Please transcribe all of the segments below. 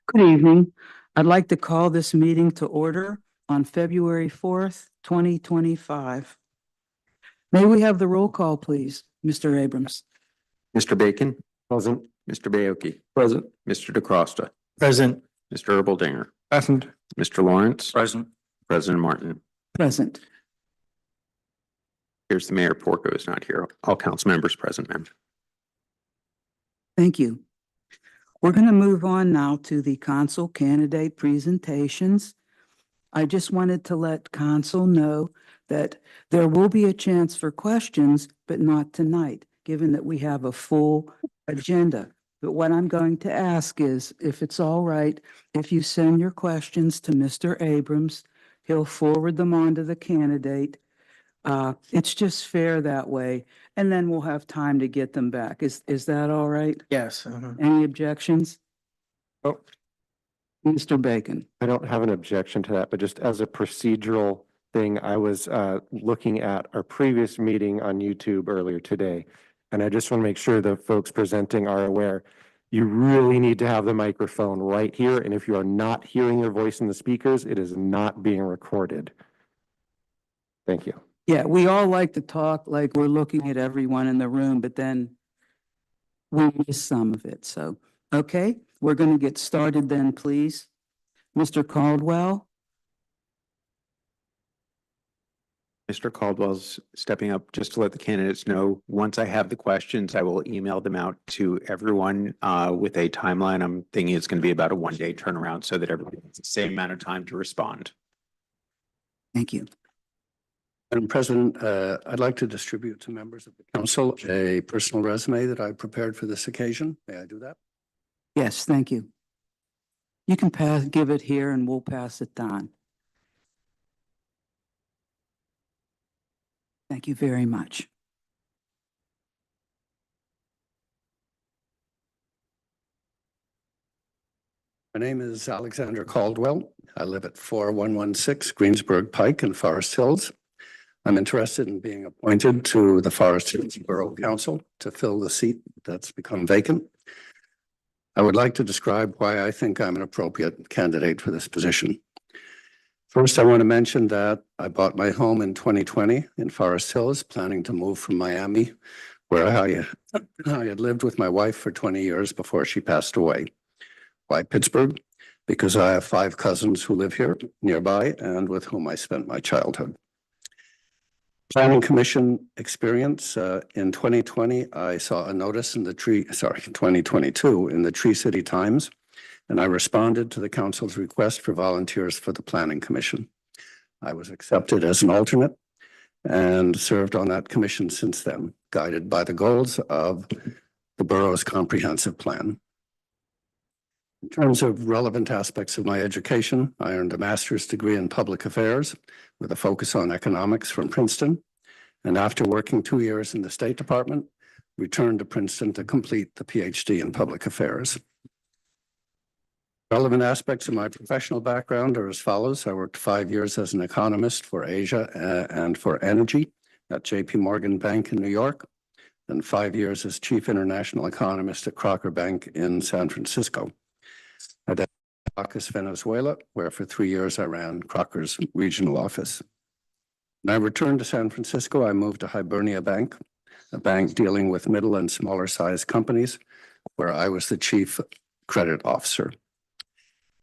Good evening. I'd like to call this meeting to order on February 4th, 2025. May we have the roll call, please? Mr. Abrams. Mr. Bacon. Present. Mr. Baoki. Present. Mr. DeCosta. Present. Mr. Erbaldinger. Present. Mr. Lawrence. Present. President Martin. Present. Here's the Mayor. Porco is not here. All council members present, ma'am. Thank you. We're going to move on now to the council candidate presentations. I just wanted to let council know that there will be a chance for questions, but not tonight, given that we have a full agenda. But what I'm going to ask is, if it's all right, if you send your questions to Mr. Abrams, he'll forward them on to the candidate. It's just fair that way, and then we'll have time to get them back. Is that all right? Yes. Any objections? Oh. Mr. Bacon. I don't have an objection to that, but just as a procedural thing, I was looking at our previous meeting on YouTube earlier today. And I just want to make sure the folks presenting are aware, you really need to have the microphone right here. And if you are not hearing your voice in the speakers, it is not being recorded. Thank you. Yeah, we all like to talk like we're looking at everyone in the room, but then we miss some of it. So, okay, we're going to get started then, please. Mr. Caldwell. Mr. Caldwell's stepping up just to let the candidates know. Once I have the questions, I will email them out to everyone with a timeline. I'm thinking it's going to be about a one-day turnaround so that everybody has the same amount of time to respond. Thank you. Madam President, I'd like to distribute to members of the council a personal resume that I prepared for this occasion. May I do that? Yes, thank you. You can give it here and we'll pass it on. Thank you very much. My name is Alexander Caldwell. I live at 4116 Greensburg Pike in Forest Hills. I'm interested in being appointed to the Forest Hills Borough Council to fill the seat that's become vacant. I would like to describe why I think I'm an appropriate candidate for this position. First, I want to mention that I bought my home in 2020 in Forest Hills, planning to move from Miami, where I had lived with my wife for 20 years before she passed away. Why Pittsburgh? Because I have 5 cousins who live here nearby and with whom I spent my childhood. Planning Commission experience. In 2020, I saw a notice in the 2022 in the Tree City Times, and I responded to the council's request for volunteers for the Planning Commission. I was accepted as an alternate and served on that commission since then, guided by the goals of the borough's comprehensive plan. In terms of relevant aspects of my education, I earned a master's degree in public affairs with a focus on economics from Princeton. And after working 2 years in the State Department, returned to Princeton to complete the PhD in public affairs. Relevant aspects of my professional background are as follows. I worked 5 years as an economist for Asia and for energy at JP Morgan Bank in New York, and 5 years as chief international economist at Crocker Bank in San Francisco. I then Caracas, Venezuela, where for 3 years I ran Crocker's regional office. When I returned to San Francisco, I moved to Hibernia Bank, a bank dealing with middle and smaller sized companies, where I was the chief credit officer.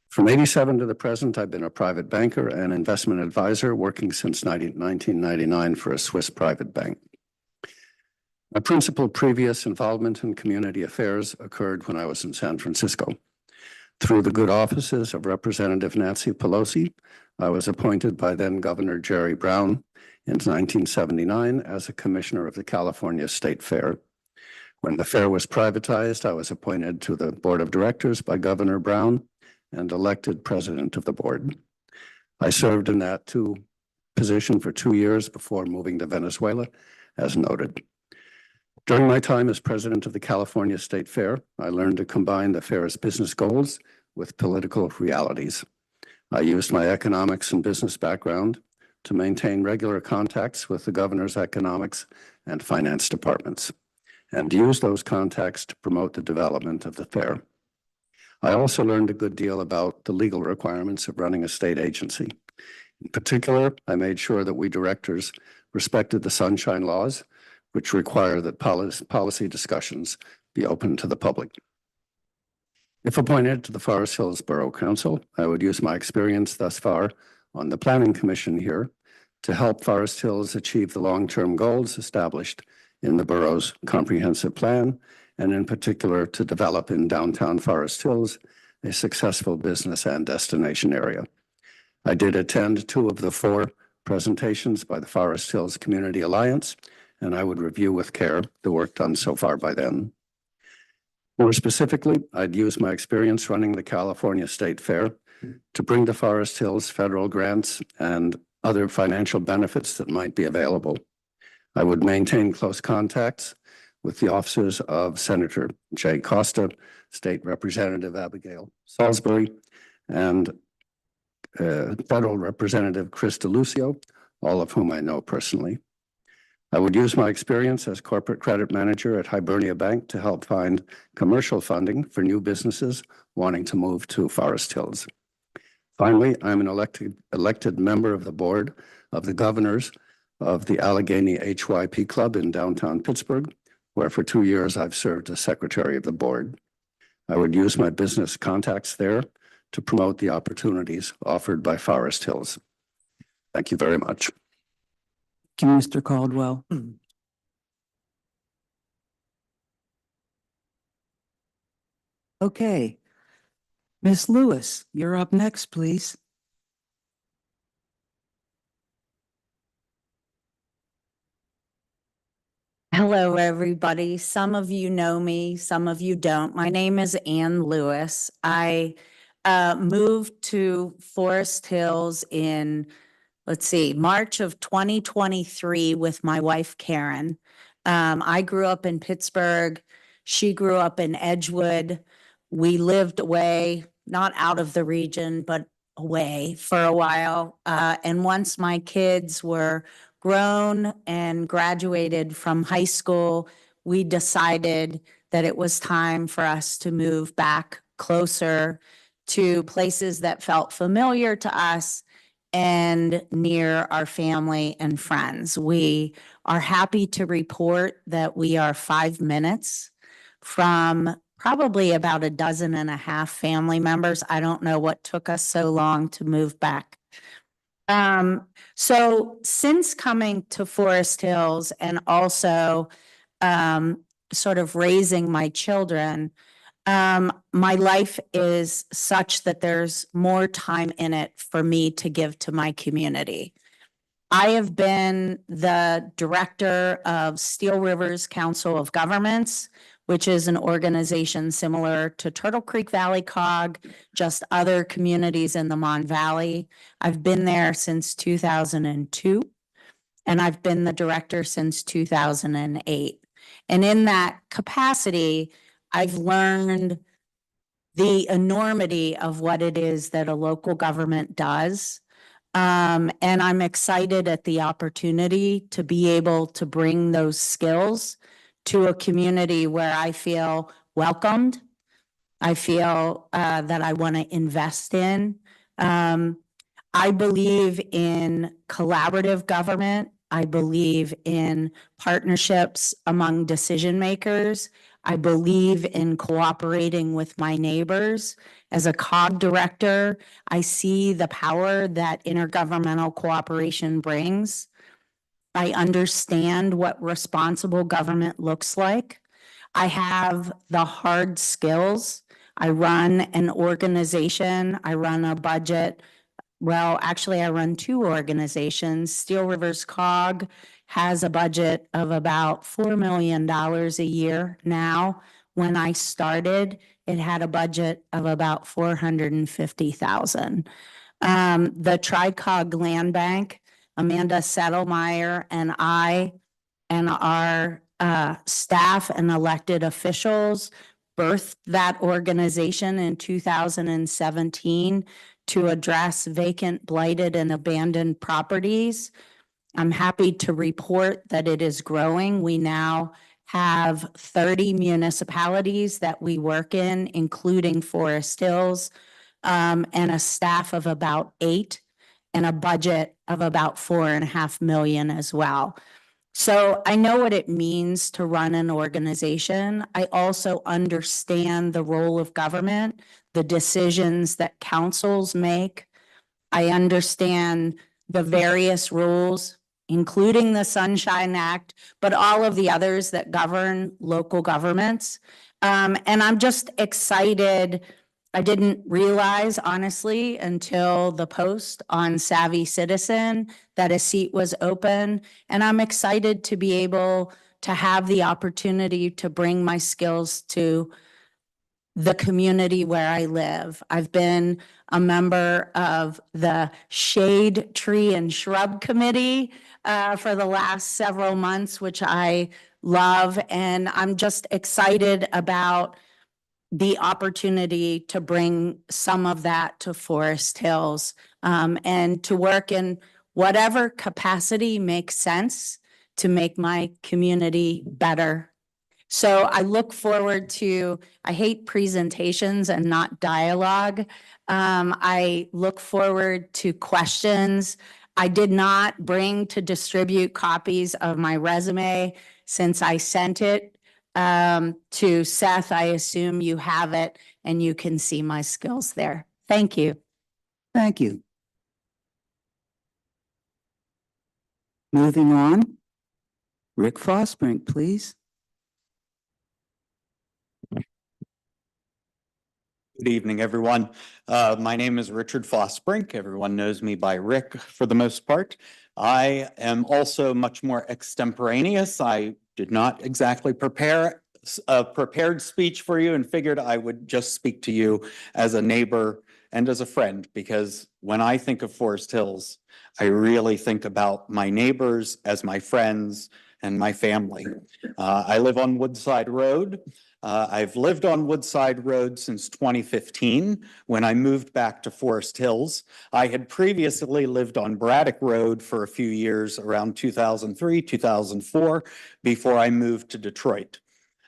From 87 to the present, I've been a private banker and investment advisor, working since 1999 for a Swiss private bank. My principal previous involvement in community affairs occurred when I was in San Francisco. Through the good offices of Representative Nancy Pelosi, I was appointed by then Governor Jerry Brown in 1979 as a commissioner of the California State Fair. When the fair was privatized, I was appointed to the board of directors by Governor Brown and elected president of the board. I served in that position for 2 years before moving to Venezuela, as noted. During my time as president of the California State Fair, I learned to combine the fair's business goals with political realities. I used my economics and business background to maintain regular contacts with the governor's economics and finance departments, and use those contacts to promote the development of the fair. I also learned a good deal about the legal requirements of running a state agency. In particular, I made sure that we directors respected the sunshine laws, which require that policy discussions be open to the public. If appointed to the Forest Hills Borough Council, I would use my experience thus far on the Planning Commission here to help Forest Hills achieve the long-term goals established in the borough's comprehensive plan, and in particular to develop in downtown Forest Hills a successful business and destination area. I did attend 2 of the 4 presentations by the Forest Hills Community Alliance, and I would review with care the work done so far by them. More specifically, I'd use my experience running the California State Fair to bring to Forest Hills federal grants and other financial benefits that might be available. I would maintain close contacts with the officers of Senator Jay Costa, State Representative Abigail Salisbury, and Federal Representative Chris DeLucio, all of whom I know personally. I would use my experience as corporate credit manager at Hibernia Bank to help find commercial funding for new businesses wanting to move to Forest Hills. Finally, I'm an elected member of the board of the governors of the Allegheny HYP Club in downtown Pittsburgh, where for 2 years I've served as secretary of the board. I would use my business contacts there to promote the opportunities offered by Forest Hills. Thank you very much. Thank you, Mr. Caldwell. Okay. Ms. Lewis, you're up next, please. Hello, everybody. Some of you know me, some of you don't. My name is Ann Lewis. I moved to Forest Hills in, March of 2023 with my wife, Karen. I grew up in Pittsburgh. She grew up in Edgewood. We lived away, not out of the region, but away for a while. And once my kids were grown and graduated from high school, we decided that it was time for us to move back closer to places that felt familiar to us and near our family and friends. We are happy to report that we are 5 minutes from probably about 12.5 family members. I don't know what took us so long to move back. So since coming to Forest Hills and also sort of raising my children, my life is such that there's more time in it for me to give to my community. I have been the director of Steel Rivers Council of Governments, which is an organization similar to Turtle Creek Valley COG, just other communities in the Mon Valley. I've been there since 2002, and I've been the director since 2008. And in that capacity, I've learned the enormity of what it is that a local government does. And I'm excited at the opportunity to be able to bring those skills to a community where I feel welcomed. I feel that I want to invest in. I believe in collaborative government. I believe in partnerships among decision makers. I believe in cooperating with my neighbors. As a COG director, I see the power that intergovernmental cooperation brings. I understand what responsible government looks like. I have the hard skills. I run an organization. I run a budget. Well, actually, I run 2 organizations. Steel Rivers COG has a budget of about $4 million a year now. When I started, it had a budget of about $450,000. The Tri-COG Land Bank, Amanda Settlemeyer and I and our staff and elected officials birthed that organization in 2017 to address vacant, blighted, and abandoned properties. I'm happy to report that it is growing. We now have 30 municipalities that we work in, including Forest Hills, and a staff of about 8 and a budget of about 4.5 million as well. So I know what it means to run an organization. I also understand the role of government, the decisions that councils make. I understand the various rules, including the Sunshine Act, but all of the others that govern local governments. And I'm just excited. I didn't realize, honestly, until the post on Savvy Citizen that a seat was open. And I'm excited to be able to have the opportunity to bring my skills to the community where I live. I've been a member of the Shade Tree and Shrub Committee for the last several months, which I love. And I'm just excited about the opportunity to bring some of that to Forest Hills, and to work in whatever capacity makes sense to make my community better. So I look forward to, I hate presentations and not dialogue. I look forward to questions. I did not bring to distribute copies of my resume since I sent it to Seth. I assume you have it and you can see my skills there. Thank you. Thank you. Moving on, Rick Fosbrink, please. Good evening, everyone. My name is Richard Fosbrink. Everyone knows me by Rick for the most part. I am also much more extemporaneous. I did not exactly prepare a prepared speech for you and figured I would just speak to you as a neighbor and as a friend, because when I think of Forest Hills, I really think about my neighbors as my friends and my family. I live on Woodside Road. I've lived on Woodside Road since 2015 when I moved back to Forest Hills. I had previously lived on Braddock Road for a few years around 2003, 2004, before I moved to Detroit.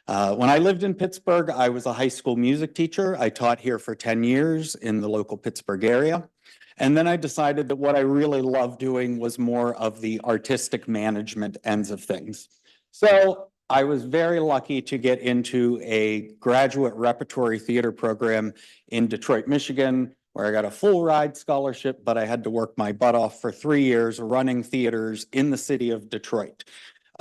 When I lived in Pittsburgh, I was a high school music teacher. I taught here for 10 years in the local Pittsburgh area. And then I decided that what I really loved doing was more of the artistic management ends of things. So I was very lucky to get into a graduate repertory theater program in Detroit, Michigan, where I got a full ride scholarship, but I had to work my butt off for 3 years running theaters in the city of Detroit.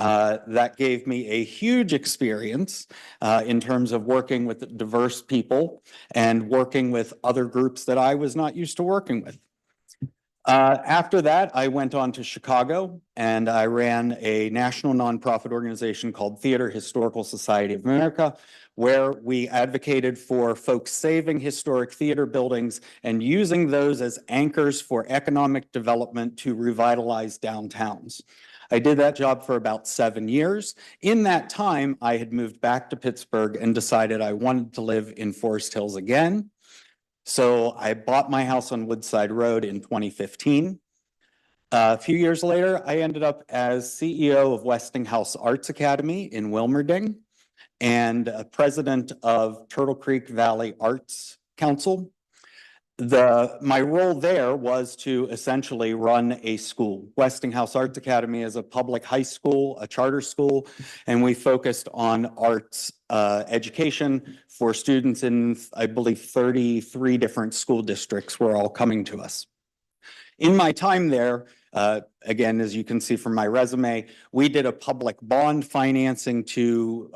That gave me a huge experience in terms of working with diverse people and working with other groups that I was not used to working with. After that, I went on to Chicago and I ran a national nonprofit organization called Theater Historical Society of America, where we advocated for folks saving historic theater buildings and using those as anchors for economic development to revitalize downtowns. I did that job for about 7 years. In that time, I had moved back to Pittsburgh and decided I wanted to live in Forest Hills again. So I bought my house on Woodside Road in 2015. A few years later, I ended up as CEO of Westinghouse Arts Academy in Wilmerding and president of Turtle Creek Valley Arts Council. My role there was to essentially run a school. Westinghouse Arts Academy is a public high school, a charter school, and we focused on arts education for students in, I believe, 33 different school districts were all coming to us. In my time there, again, as you can see from my resume, we did a public bond financing to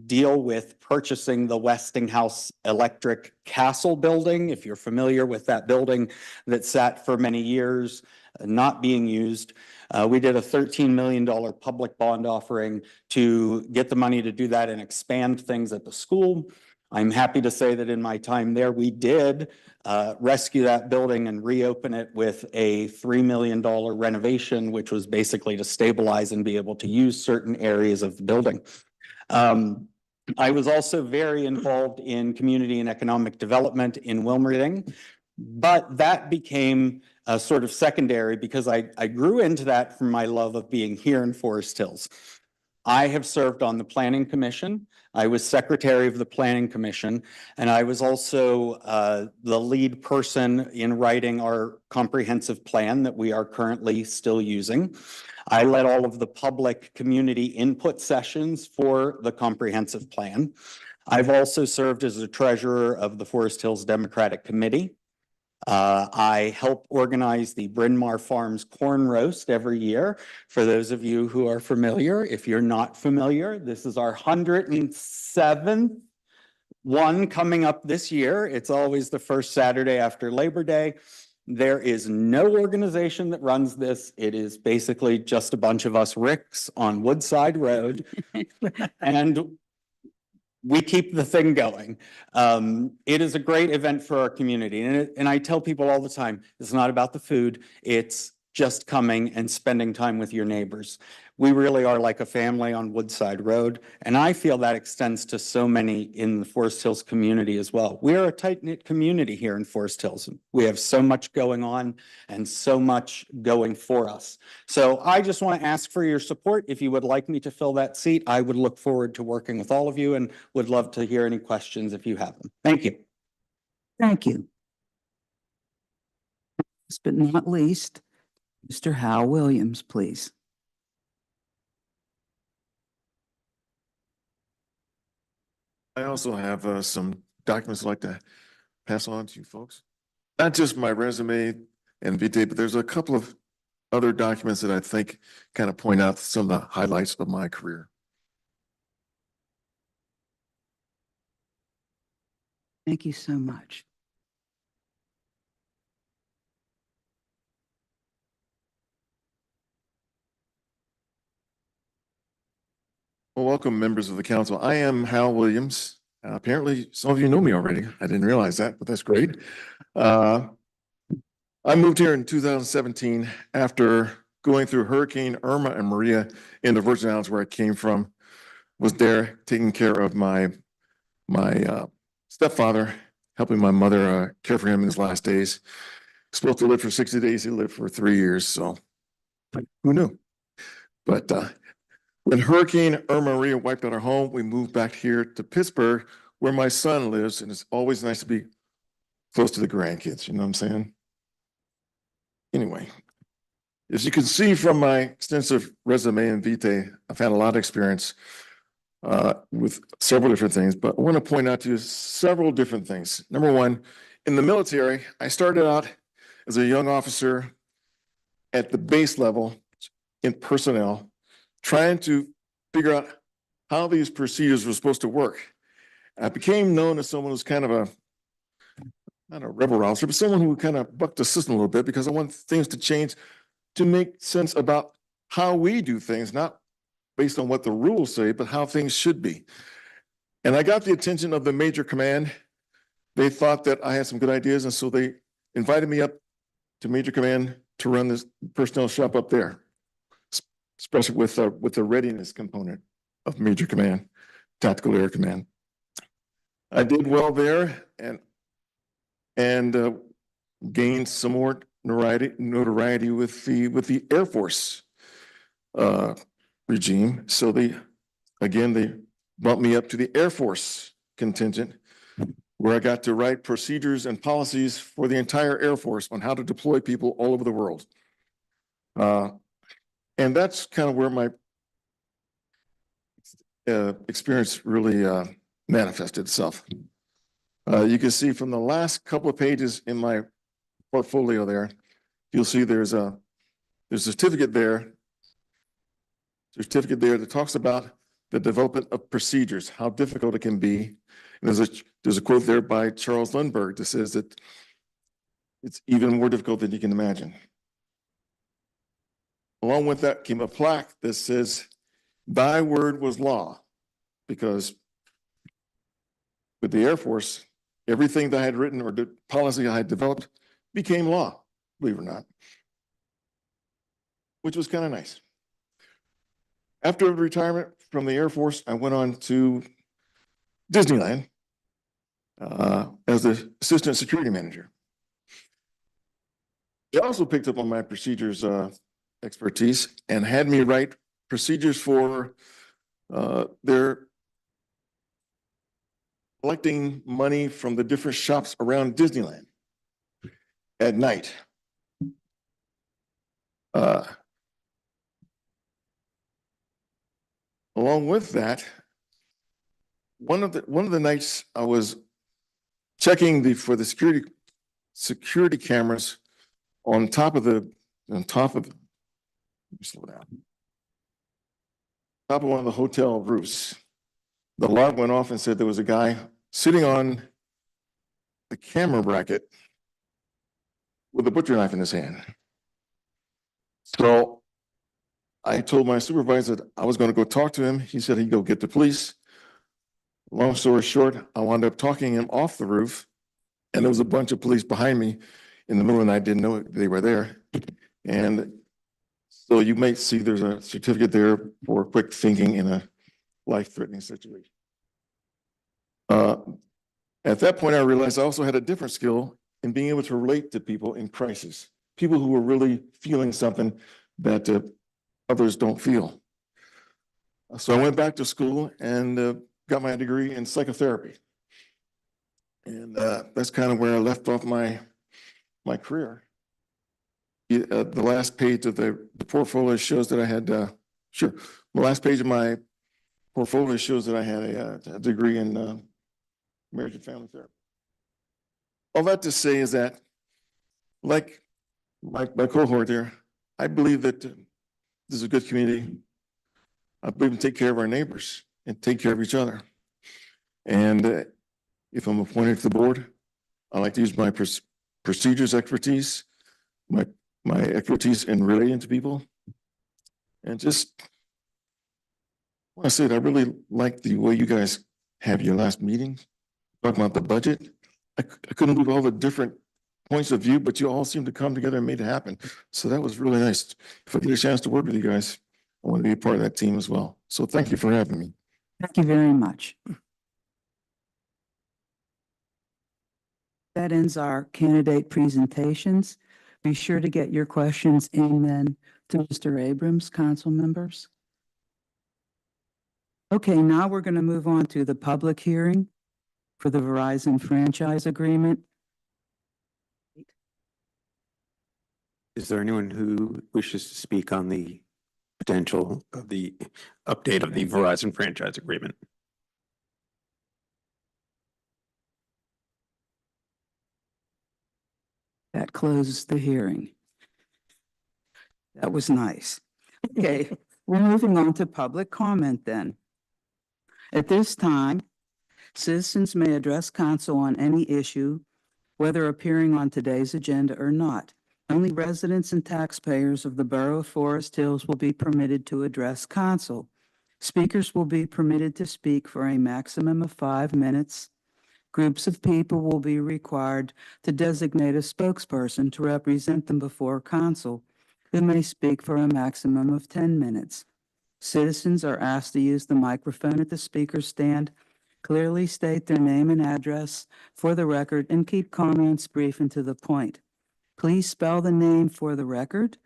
deal with purchasing the Westinghouse Electric Castle building. If you're familiar with that building that sat for many years not being used, we did a $13 million public bond offering to get the money to do that and expand things at the school. I'm happy to say that in my time there, we did rescue that building and reopen it with a $3 million renovation, which was basically to stabilize and be able to use certain areas of the building. I was also very involved in community and economic development in Wilmerding, but that became sort of secondary because I grew into that from my love of being here in Forest Hills. I have served on the Planning Commission. I was Secretary of the Planning Commission, and I was also the lead person in writing our comprehensive plan that we are currently still using. I led all of the public community input sessions for the comprehensive plan. I've also served as the treasurer of the Forest Hills Democratic Committee. I help organize the Bryn Mawr Farms Corn Roast every year. For those of you who are familiar, if you're not familiar, this is our 107th one coming up this year. It's always the first Saturday after Labor Day. There is no organization that runs this. It is basically just a bunch of us Ricks on Woodside Road. And we keep the thing going. It is a great event for our community. And I tell people all the time, it's not about the food. It's just coming and spending time with your neighbors. We really are like a family on Woodside Road. And I feel that extends to so many in the Forest Hills community as well. We are a tight-knit community here in Forest Hills. We have so much going on and so much going for us. So I just want to ask for your support. If you would like me to fill that seat, I would look forward to working with all of you and would love to hear any questions if you have them. Thank you. Thank you. Last but not least, Mr. Hal Williams, please. I also have some documents I'd like to pass on to you folks. Not just my resume and vitae, but there's a couple of other documents that I think kind of point out some of the highlights of my career. Thank you so much. Well, welcome members of the council. I am Hal Williams. Apparently, some of you know me already. I didn't realize that, but that's great. I moved here in 2017 after going through Hurricane Irma and Maria in the Virgin Islands, where I came from. Was there taking care of my stepfather, helping my mother care for him in his last days. Supposed to live for 60 days. He lived for 3 years, so who knew? But when Hurricane Irma Maria wiped out our home, we moved back here to Pittsburgh, where my son lives, and it's always nice to be close to the grandkids, you know what I'm saying? Anyway, as you can see from my extensive resume and vitae, I've had a lot of experience with several different things, but I want to point out to you several different things. Number one, in the military, I started out as a young officer at the base level in personnel, trying to figure out how these procedures were supposed to work. I became known as someone who's kind of not a rebel rouser, but someone who kind of bucked the system a little bit because I want things to change to make sense about how we do things, not based on what the rules say, but how things should be. And I got the attention of the Major Command. They thought that I had some good ideas, and so they invited me up to Major Command to run this personnel shop up there, especially with the readiness component of Major Command, Tactical Air Command. I did well there and gained some more notoriety with the Air Force regime. So they bumped me up to the Air Force contingent, where I got to write procedures and policies for the entire Air Force on how to deploy people all over the world. And that's kind of where my experience really manifested itself. You can see from the last couple of pages in my portfolio there, you'll see there's a certificate there that talks about the development of procedures, how difficult it can be. And there's a quote there by Charles Lindbergh that says that it's even more difficult than you can imagine. Along with that came a plaque that says, "Thy word was law," because with the Air Force, everything that I had written or the policy I had developed became law, believe it or not, which was kind of nice. After retirement from the Air Force, I went on to Disneyland as the assistant security manager. They also picked up on my procedures expertise and had me write procedures for They're collecting money from the different shops around Disneyland at night. Along with that, one of the nights I was checking for the security cameras on top of let me slow down. Top of one of the hotel roofs. The alarm went off and said there was a guy sitting on the camera bracket with a butcher knife in his hand. So I told my supervisor that I was going to go talk to him. He said he'd go get the police. Long story short, I wound up talking him off the roof, and there was a bunch of police behind me in the middle of the night. Didn't know they were there. And so you may see there's a certificate there for quick thinking in a life-threatening situation. At that point, I realized I also had a different skill in being able to relate to people in crisis, people who were really feeling something that others don't feel. So I went back to school and got my degree in psychotherapy. And that's kind of where I left off my career. The last page of the portfolio shows that I had, the last page of my portfolio shows that I had a degree in marriage and family therapy. All that to say is that, like my cohort there, I believe that this is a good community. I believe in take care of our neighbors and take care of each other. And if I'm appointed to the board, I like to use my procedures expertise, my expertise in relating to people, and just want to say that I really like the way you guys have your last meeting, talking about the budget. I couldn't believe all the different points of view, but you all seemed to come together and made it happen. So that was really nice. If I get a chance to work with you guys, I want to be a part of that team as well. So thank you for having me. Thank you very much. That ends our candidate presentations. Be sure to get your questions in then to Mr. Abrams, council members. Okay, now we're going to move on to the public hearing for the Verizon franchise agreement. Is there anyone who wishes to speak on the potential of the update of the Verizon franchise agreement? That closes the hearing. That was nice. Okay, we're moving on to public comment then. At this time, citizens may address council on any issue, whether appearing on today's agenda or not. Only residents and taxpayers of the Borough of Forest Hills will be permitted to address council. Speakers will be permitted to speak for a maximum of 5 minutes. Groups of people will be required to designate a spokesperson to represent them before council, who may speak for a maximum of 10 minutes. Citizens are asked to use the microphone at the speaker stand, clearly state their name and address for the record, and keep comments brief and to the point. Please spell the name for the record,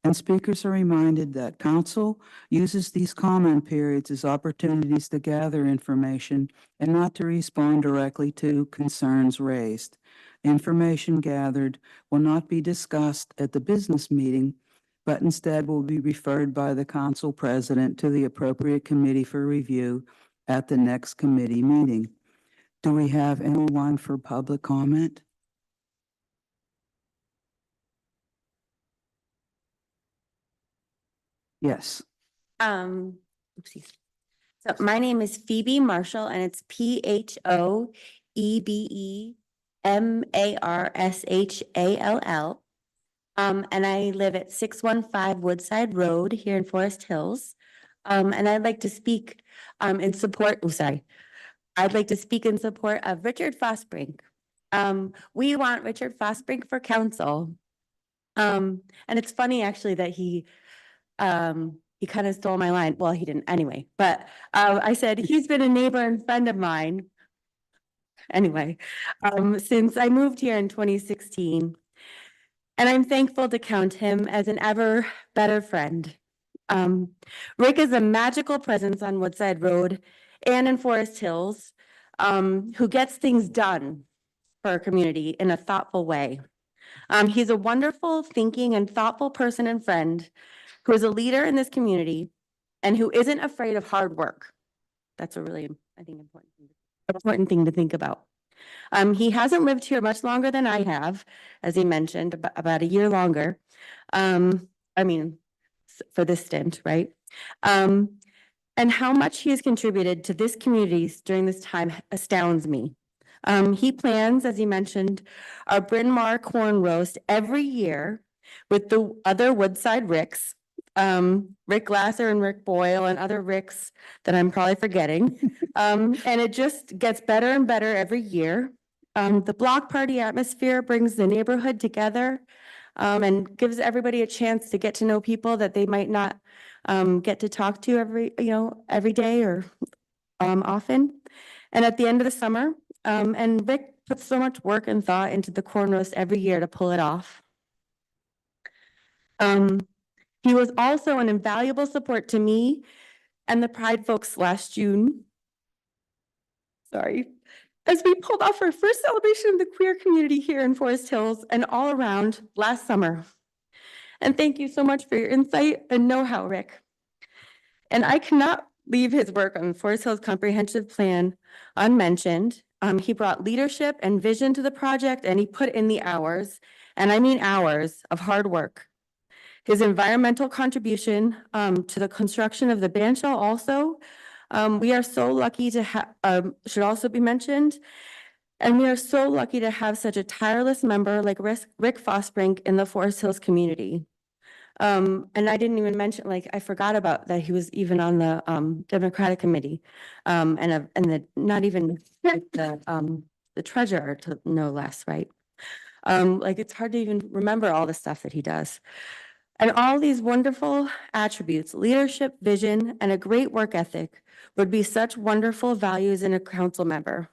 and speakers are reminded that council uses these comment periods as opportunities to gather information and not to respond directly to concerns raised. Information gathered will not be discussed at the business meeting, but instead will be referred by the council president to the appropriate committee for review at the next committee meeting. Do we have anyone for public comment? Yes. Oopsies. So my name is Phoebe Marshall, and it's PhoebeMarshall. And I live at 615 Woodside Road here in Forest Hills. And I'd like to speak in support, I'd like to speak in support of Richard Fosbrink. We want Richard Fosbrink for council. And it's funny actually that he kind of stole my line. Well, he didn't anyway, but I said, he's been a neighbor and friend of mine. Anyway, since I moved here in 2016, and I'm thankful to count him as an ever better friend. Rick is a magical presence on Woodside Road and in Forest Hills, who gets things done for our community in a thoughtful way. He's a wonderful, thinking, and thoughtful person and friend who is a leader in this community and who isn't afraid of hard work. That's a really, I think, important thing to think about. He hasn't lived here much longer than I have, as he mentioned, about a year longer. I mean, for this stint, right? And how much he has contributed to this community during this time astounds me. He plans, as he mentioned, our Bryn Mawr corn roast every year with the other Woodside Ricks, Rick Glasser and Rick Boyle and other Ricks that I'm probably forgetting. And it just gets better and better every year. The block party atmosphere brings the neighborhood together and gives everybody a chance to get to know people that they might not get to talk to every day or often. And at the end of the summer, and Rick puts so much work and thought into the corn roast every year to pull it off. He was also an invaluable support to me and the Pride folks last June. Sorry. As we pulled off our first celebration of the queer community here in Forest Hills and all around last summer. And thank you so much for your insight and know-how, Rick. And I cannot leave his work on Forest Hills Comprehensive Plan unmentioned. He brought leadership and vision to the project, and he put in the hours, and I mean hours, of hard work. His environmental contribution to the construction of the bandshell also, we are so lucky to have, should also be mentioned, and we are so lucky to have such a tireless member like Rick Fosbrink in the Forest Hills community. And I didn't even mention, I forgot about that he was even on the Democratic Committee, and not even the treasurer, to no less, right? It's hard to even remember all the stuff that he does. And all these wonderful attributes, leadership, vision, and a great work ethic would be such wonderful values in a council member.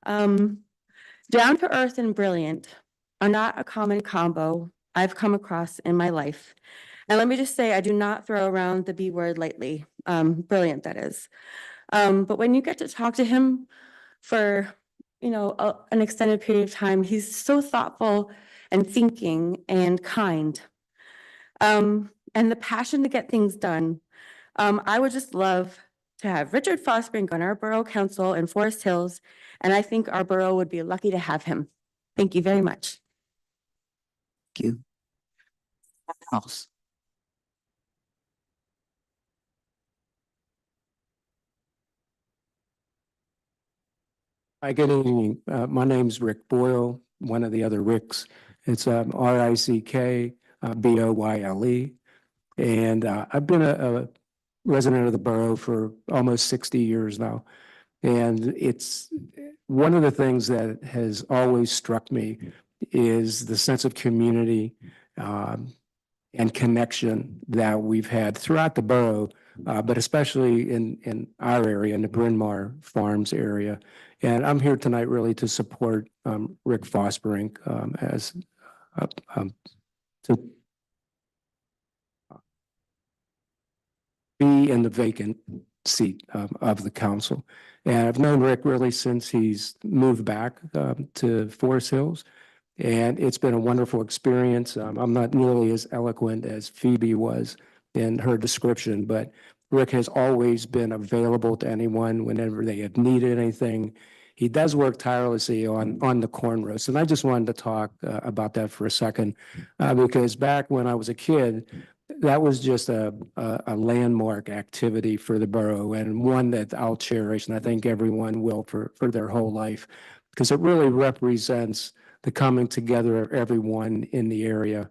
Down to earth and brilliant are not a common combo I've come across in my life. And let me just say, I do not throw around the B word lightly, brilliant that is. But when you get to talk to him for, an extended period of time, he's so thoughtful and thinking and kind. And the passion to get things done. I would just love to have Richard Fosbrink on our borough council in Forest Hills, and I think our borough would be lucky to have him. Thank you very much. Thank you. Else. Hi, good evening. My name's Rick Boyle, one of the other Ricks. It's R-I-C-K B-O-Y-L-E. And I've been a resident of the borough for almost 60 years now. And it's one of the things that has always struck me is the sense of community and connection that we've had throughout the borough, but especially in our area, in the Bryn Mawr Farms area. And I'm here tonight really to support Rick Fosbrink as to be in the vacant seat of the council. And I've known Rick really since he's moved back to Forest Hills. And it's been a wonderful experience. I'm not nearly as eloquent as Phoebe was in her description, but Rick has always been available to anyone whenever they have needed anything. He does work tirelessly on the corn roast. And I just wanted to talk about that for a second, because back when I was a kid, that was just a landmark activity for the borough, and one that I'll cherish, and I think everyone will for their whole life, because it really represents the coming together of everyone in the area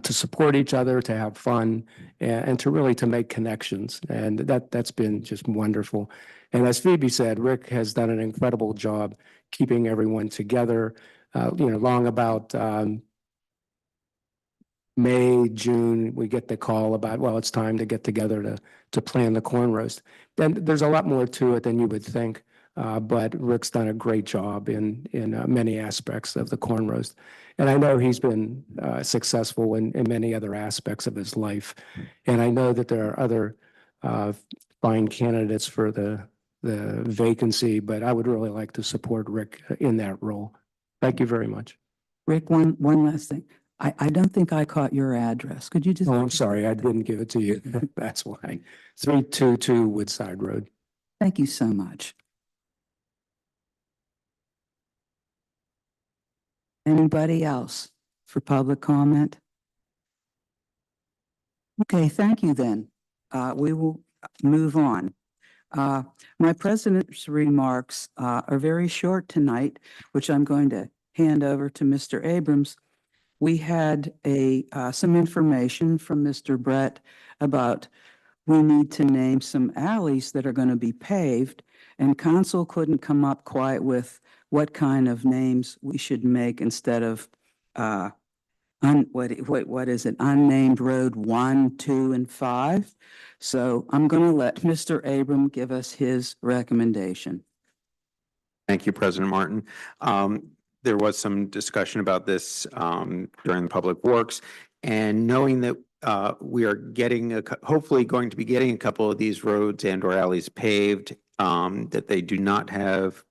to support each other, to have fun, and to really to make connections. And that's been just wonderful. And as Phoebe said, Rick has done an incredible job keeping everyone together, long about May, June, we get the call about, well, it's time to get together to plan the corn roast. Then there's a lot more to it than you would think. But Rick's done a great job in many aspects of the corn roast. And I know he's been successful in many other aspects of his life. And I know that there are other fine candidates for the vacancy, but I would really like to support Rick in that role. Thank you very much. Rick, one last thing. I don't think I caught your address. Could you just? Oh, I'm sorry, I didn't give it to you. That's why. 322 Woodside Road. Thank you so much. Anybody else for public comment? Okay, thank you then. We will move on. My president's remarks are very short tonight, which I'm going to hand over to Mr. Abrams. We had some information from Mr. Brett about we need to name some alleys that are going to be paved, and council couldn't come up quite with what kind of names we should make instead of what is it? Unnamed Road 1, 2, and 5. So I'm going to let Mr. Abram give us his recommendation. Thank you, President Martin. There was some discussion about this during the Public Works, and knowing that we are hopefully going to be getting a couple of these roads and or alleys paved, that they do not have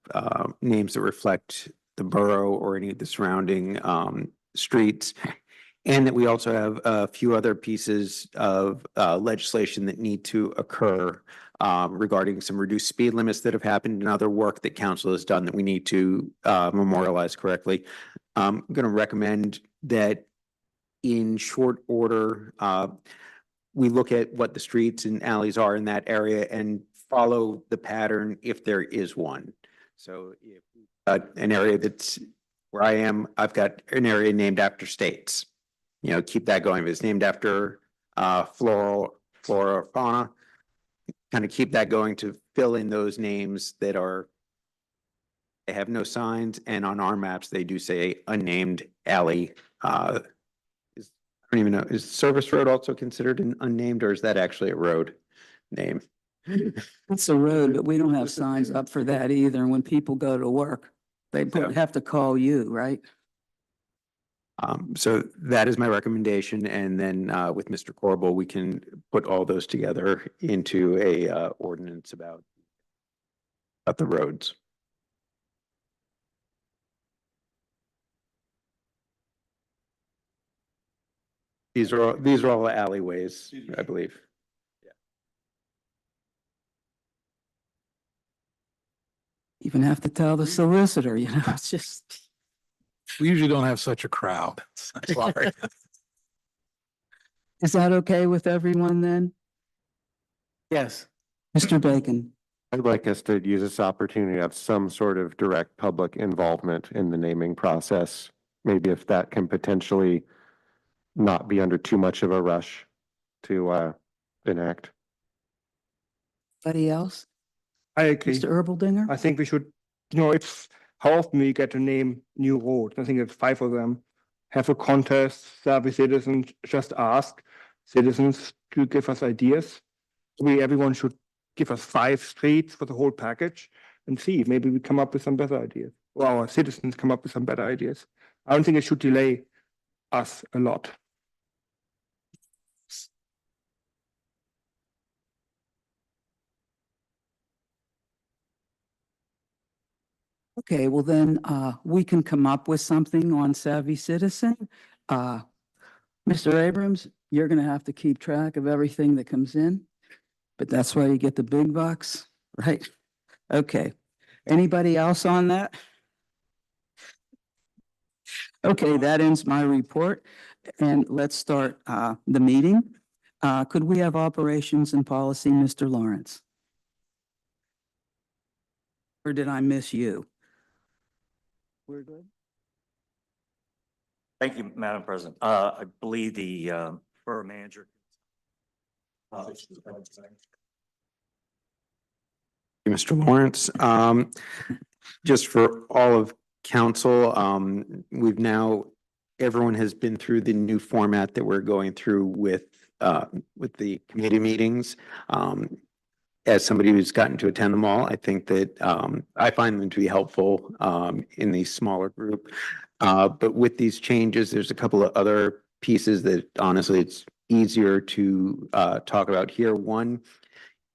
names that reflect the borough or any of the surrounding streets. And that we also have a few other pieces of legislation that need to occur regarding some reduced speed limits that have happened and other work that council has done that we need to memorialize correctly. I'm going to recommend that in short order, we look at what the streets and alleys are in that area and follow the pattern if there is one. So if an area that's where I am, I've got an area named after states. You know, keep that going. If it's named after flora or fauna, kind of keep that going to fill in those names that they have no signs, and on our maps they do say unnamed alley. I don't even know, is Service Road also considered an unnamed, or is that actually a road name? It's a road, but we don't have signs up for that either. And when people go to work, they have to call you, right? So that is my recommendation, and then with Mr. Corbel, we can put all those together into a ordinance about the roads. These are all alleyways, I believe. Even have to tell the solicitor, you know, it's just. We usually don't have such a crowd. Sorry. Is that okay with everyone then? Yes. Mr. Bacon? I'd like us to use this opportunity to have some sort of direct public involvement in the naming process. Maybe if that can potentially not be under too much of a rush to enact. Anybody else? I agree. Mr. Erbaldinger? I think we should, it's how often we get to name new roads. I think it's 5 of them. Have a contest, survey citizens, just ask citizens to give us ideas. Everyone should give us 5 streets for the whole package and see, maybe we come up with some better ideas. Or our citizens come up with some better ideas. I don't think it should delay us a lot. Okay, well then, we can come up with something on Savvy Citizen. Mr. Abrams, you're gonna have to keep track of everything that comes in, but that's why you get the big bucks, right? Okay, anybody else on that? Okay, that ends my report, and let's start, the meeting. Could we have operations and policy, Mr. Lawrence? Or did I miss you? We're good. Thank you, Madam President. I believe the borough manager. Mr. Lawrence, just for all of council, everyone has been through the new format that we're going through with the committee meetings. as somebody who's gotten to attend them all, I think that I find them to be helpful in the smaller group. But with these changes, there's a couple of other pieces that honestly it's easier to talk about here. One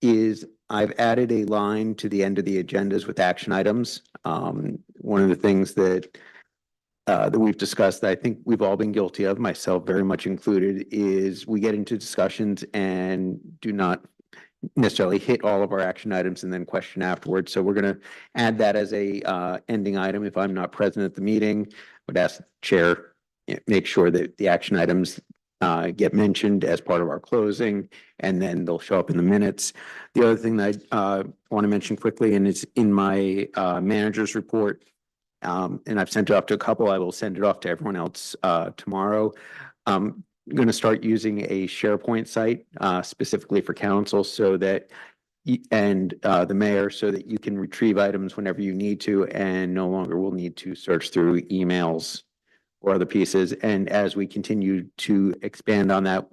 is I've added a line to the end of the agendas with action items. One of the things that we've discussed that I think we've all been guilty of, myself very much included, is we get into discussions and do not necessarily hit all of our action items and then question afterwards. So we're going to add that as a ending item. If I'm not present at the meeting, I would ask the chair, make sure that the action items get mentioned as part of our closing, and then they'll show up in the minutes. The other thing that I want to mention quickly, and it's in my manager's report, and I've sent it off to a couple, I will send it off to everyone else tomorrow. I'm going to start using a SharePoint site specifically for council so that and the mayor, so that you can retrieve items whenever you need to and no longer will need to search through emails or other pieces. And as we continue to expand on that,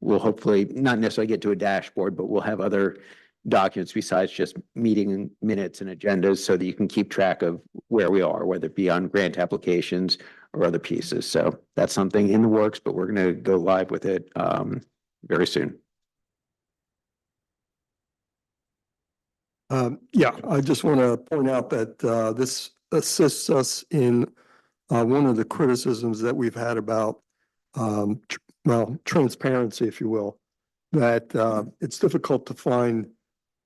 we'll hopefully not necessarily get to a dashboard, but we'll have other documents besides just meeting minutes and agendas so that you can keep track of where we are, whether it be on grant applications or other pieces. So that's something in the works, but we're going to go live with it very soon. Yeah, I just want to point out that this assists us in one of the criticisms that we've had about, well, transparency, if you will, that it's difficult to find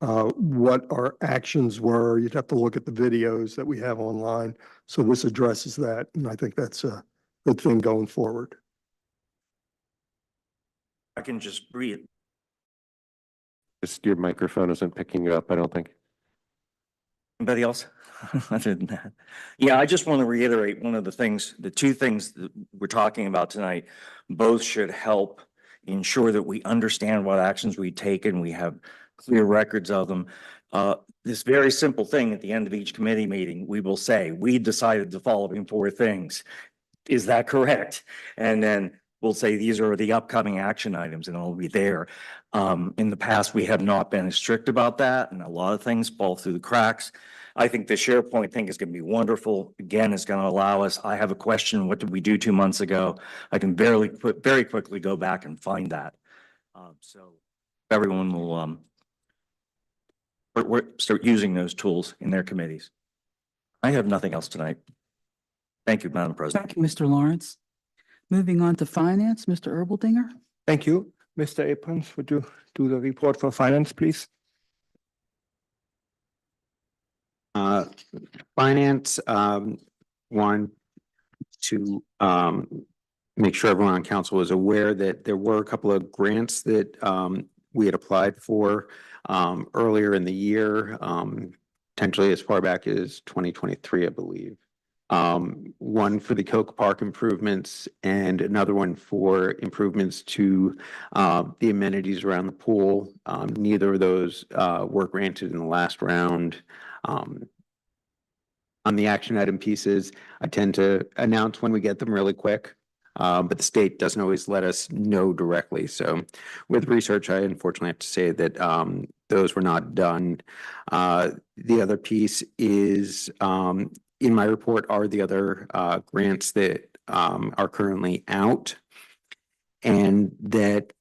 what our actions were. You'd have to look at the videos that we have online. So this addresses that, and I think that's a good thing going forward. I can just read. Just your microphone isn't picking you up, I don't think. Anybody else? Other than that. Yeah, I just want to reiterate one of the things, the two things that we're talking about tonight, both should help ensure that we understand what actions we take and we have clear records of them. This very simple thing at the end of each committee meeting, we will say, we decided the following 4 things. Is that correct? And then we'll say, these are the upcoming action items, and it'll be there. In the past, we have not been as strict about that, and a lot of things fall through the cracks. I think the SharePoint thing is going to be wonderful. Again, it's going to allow us, I have a question, what did we do 2 months ago? I can very quickly go back and find that. So everyone will start using those tools in their committees. I have nothing else tonight. Thank you, Madam President. Thank you, Mr. Lawrence. Moving on to finance, Mr. Erbaldinger. Thank you. Mr. Abrams, would you do the report for finance, please? Finance, want to make sure everyone on council is aware that there were a couple of grants that we had applied for earlier in the year, potentially as far back as 2023, I believe. One for the Coke Park improvements and another one for improvements to the amenities around the pool. Neither of those were granted in the last round. On the action item pieces, I tend to announce when we get them really quick, but the state doesn't always let us know directly. So with research, I unfortunately have to say that those were not done. The other piece is in my report are the other grants that are currently out, and that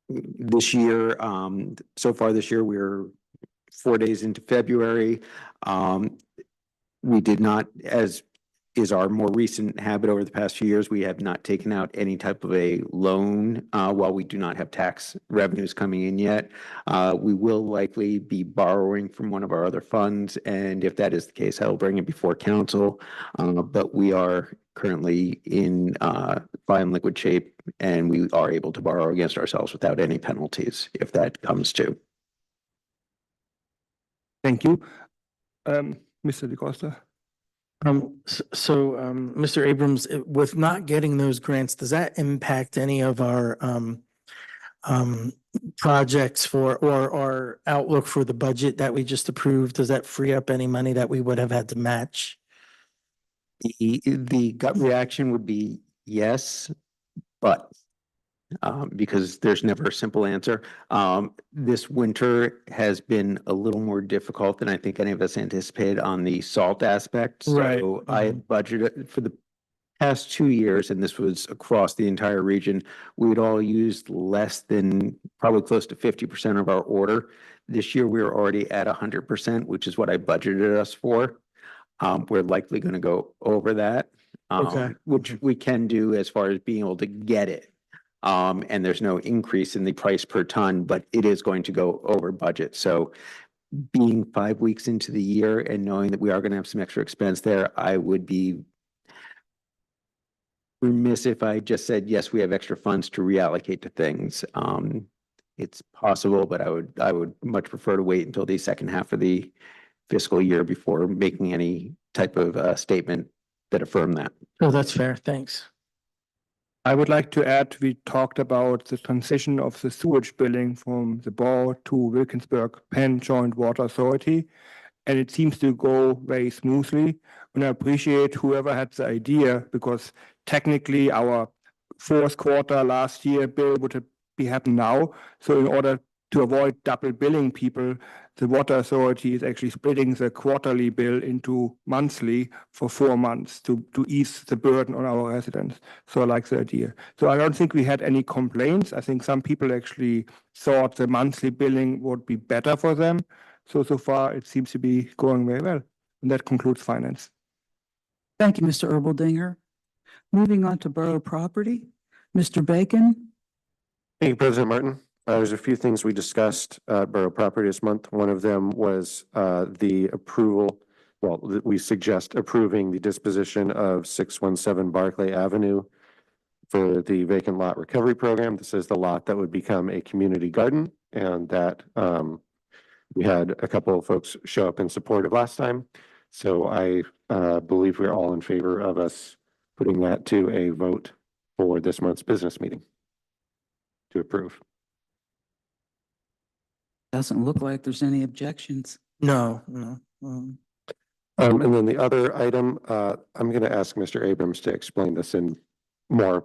this year, so far this year, we're 4 days into February. We did not, as is our more recent habit over the past few years, we have not taken out any type of a loan while we do not have tax revenues coming in yet. We will likely be borrowing from one of our other funds, and if that is the case, I will bring it before council. But we are currently in fine liquid shape, and we are able to borrow against ourselves without any penalties if that comes to. Thank you. Mr. DeCosta. Mr. Abrams, with not getting those grants, does that impact any of our projects for or outlook for the budget that we just approved? Does that free up any money that we would have had to match? The gut reaction would be yes, but because there's never a simple answer. This winter has been a little more difficult than I think any of us anticipated on the salt aspect. Right. So I budgeted for the past 2 years, and this was across the entire region, we'd all used less than probably close to 50% of our order. This year, we were already at 100%, which is what I budgeted us for. We're likely going to go over that, Okay. which we can do as far as being able to get it. And there's no increase in the price per ton, but it is going to go over budget. So being 5 weeks into the year and knowing that we are going to have some extra expense there, I would be remiss if I just said, yes, we have extra funds to reallocate to things. It's possible, but I would much prefer to wait until the second half of the fiscal year before making any type of statement that affirm that. Oh, that's fair. Thanks. I would like to add, we talked about the transition of the sewage billing from the Borough to Wilkinsburg Penn Joint Water Authority, and it seems to go very smoothly. And I appreciate whoever had the idea, because technically our fourth quarter last year bill would be happening now. So in order to avoid double billing people, the water authority is actually splitting the quarterly bill into monthly for 4 months to ease the burden on our residents. So I like the idea. So I don't think we had any complaints. I think some people actually thought the monthly billing would be better for them. So far it seems to be going very well. And that concludes finance. Thank you, Mr. Erbaldinger. Moving on to borough property, Mr. Bacon. Thank you, President Martin. There's a few things we discussed at Borough Property this month. One of them was the approval, we suggest approving the disposition of 617 Barclay Avenue for the vacant lot recovery program. This is the lot that would become a community garden, and that we had a couple of folks show up in support of last time. So I believe we're all in favor of us putting that to a vote for this month's business meeting to approve. Doesn't look like there's any objections. No. And then the other item, I'm going to ask Mr. Abrams to explain this in more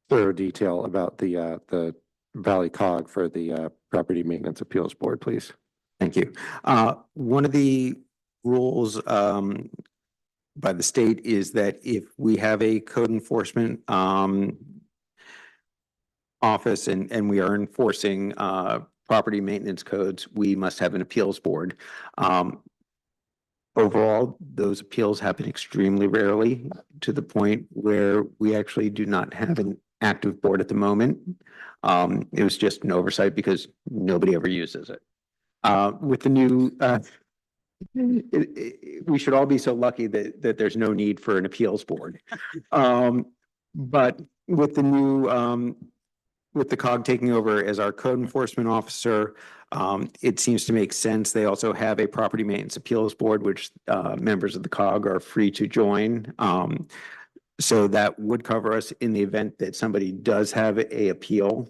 thorough detail about the Valley COG for the Property Maintenance Appeals Board, please. Thank you. One of the rules by the state is that if we have a code enforcement office and we are enforcing property maintenance codes, we must have an appeals board. Overall, those appeals happen extremely rarely, to the point where we actually do not have an active board at the moment. It was just an oversight because nobody ever uses it. With the new, we should all be so lucky that there's no need for an appeals board. But with the new, with the COG taking over as our code enforcement officer, it seems to make sense. They also have a property maintenance appeals board, which members of the COG are free to join. So that would cover us in the event that somebody does have a appeal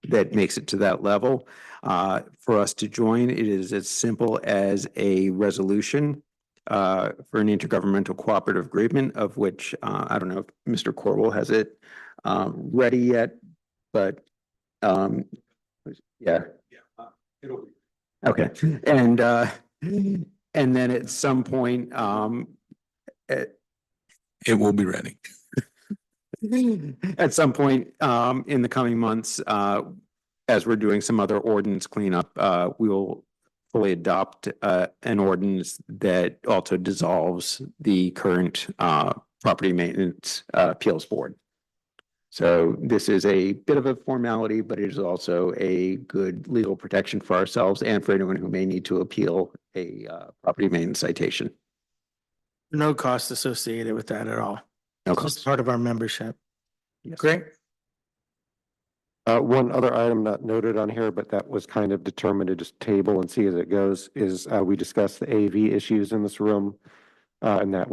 that makes it to that level. For us to join, it is as simple as a resolution for an intergovernmental cooperative agreement, of which I don't know if Mr. Corwell has it ready yet, but yeah. Okay. And then at some point, it will be ready. At some point in the coming months, as we're doing some other ordinance cleanup, we will fully adopt an ordinance that also dissolves the current property maintenance appeals board. So this is a bit of a formality, but it is also a good legal protection for ourselves and for anyone who may need to appeal a property maintenance citation. No cost associated with that at all. No It's cost. just part of our membership. Yes. Great. One other item not noted on here, but that was kind of determined to just table and see as it goes, is we discussed the AV issues in this room, and that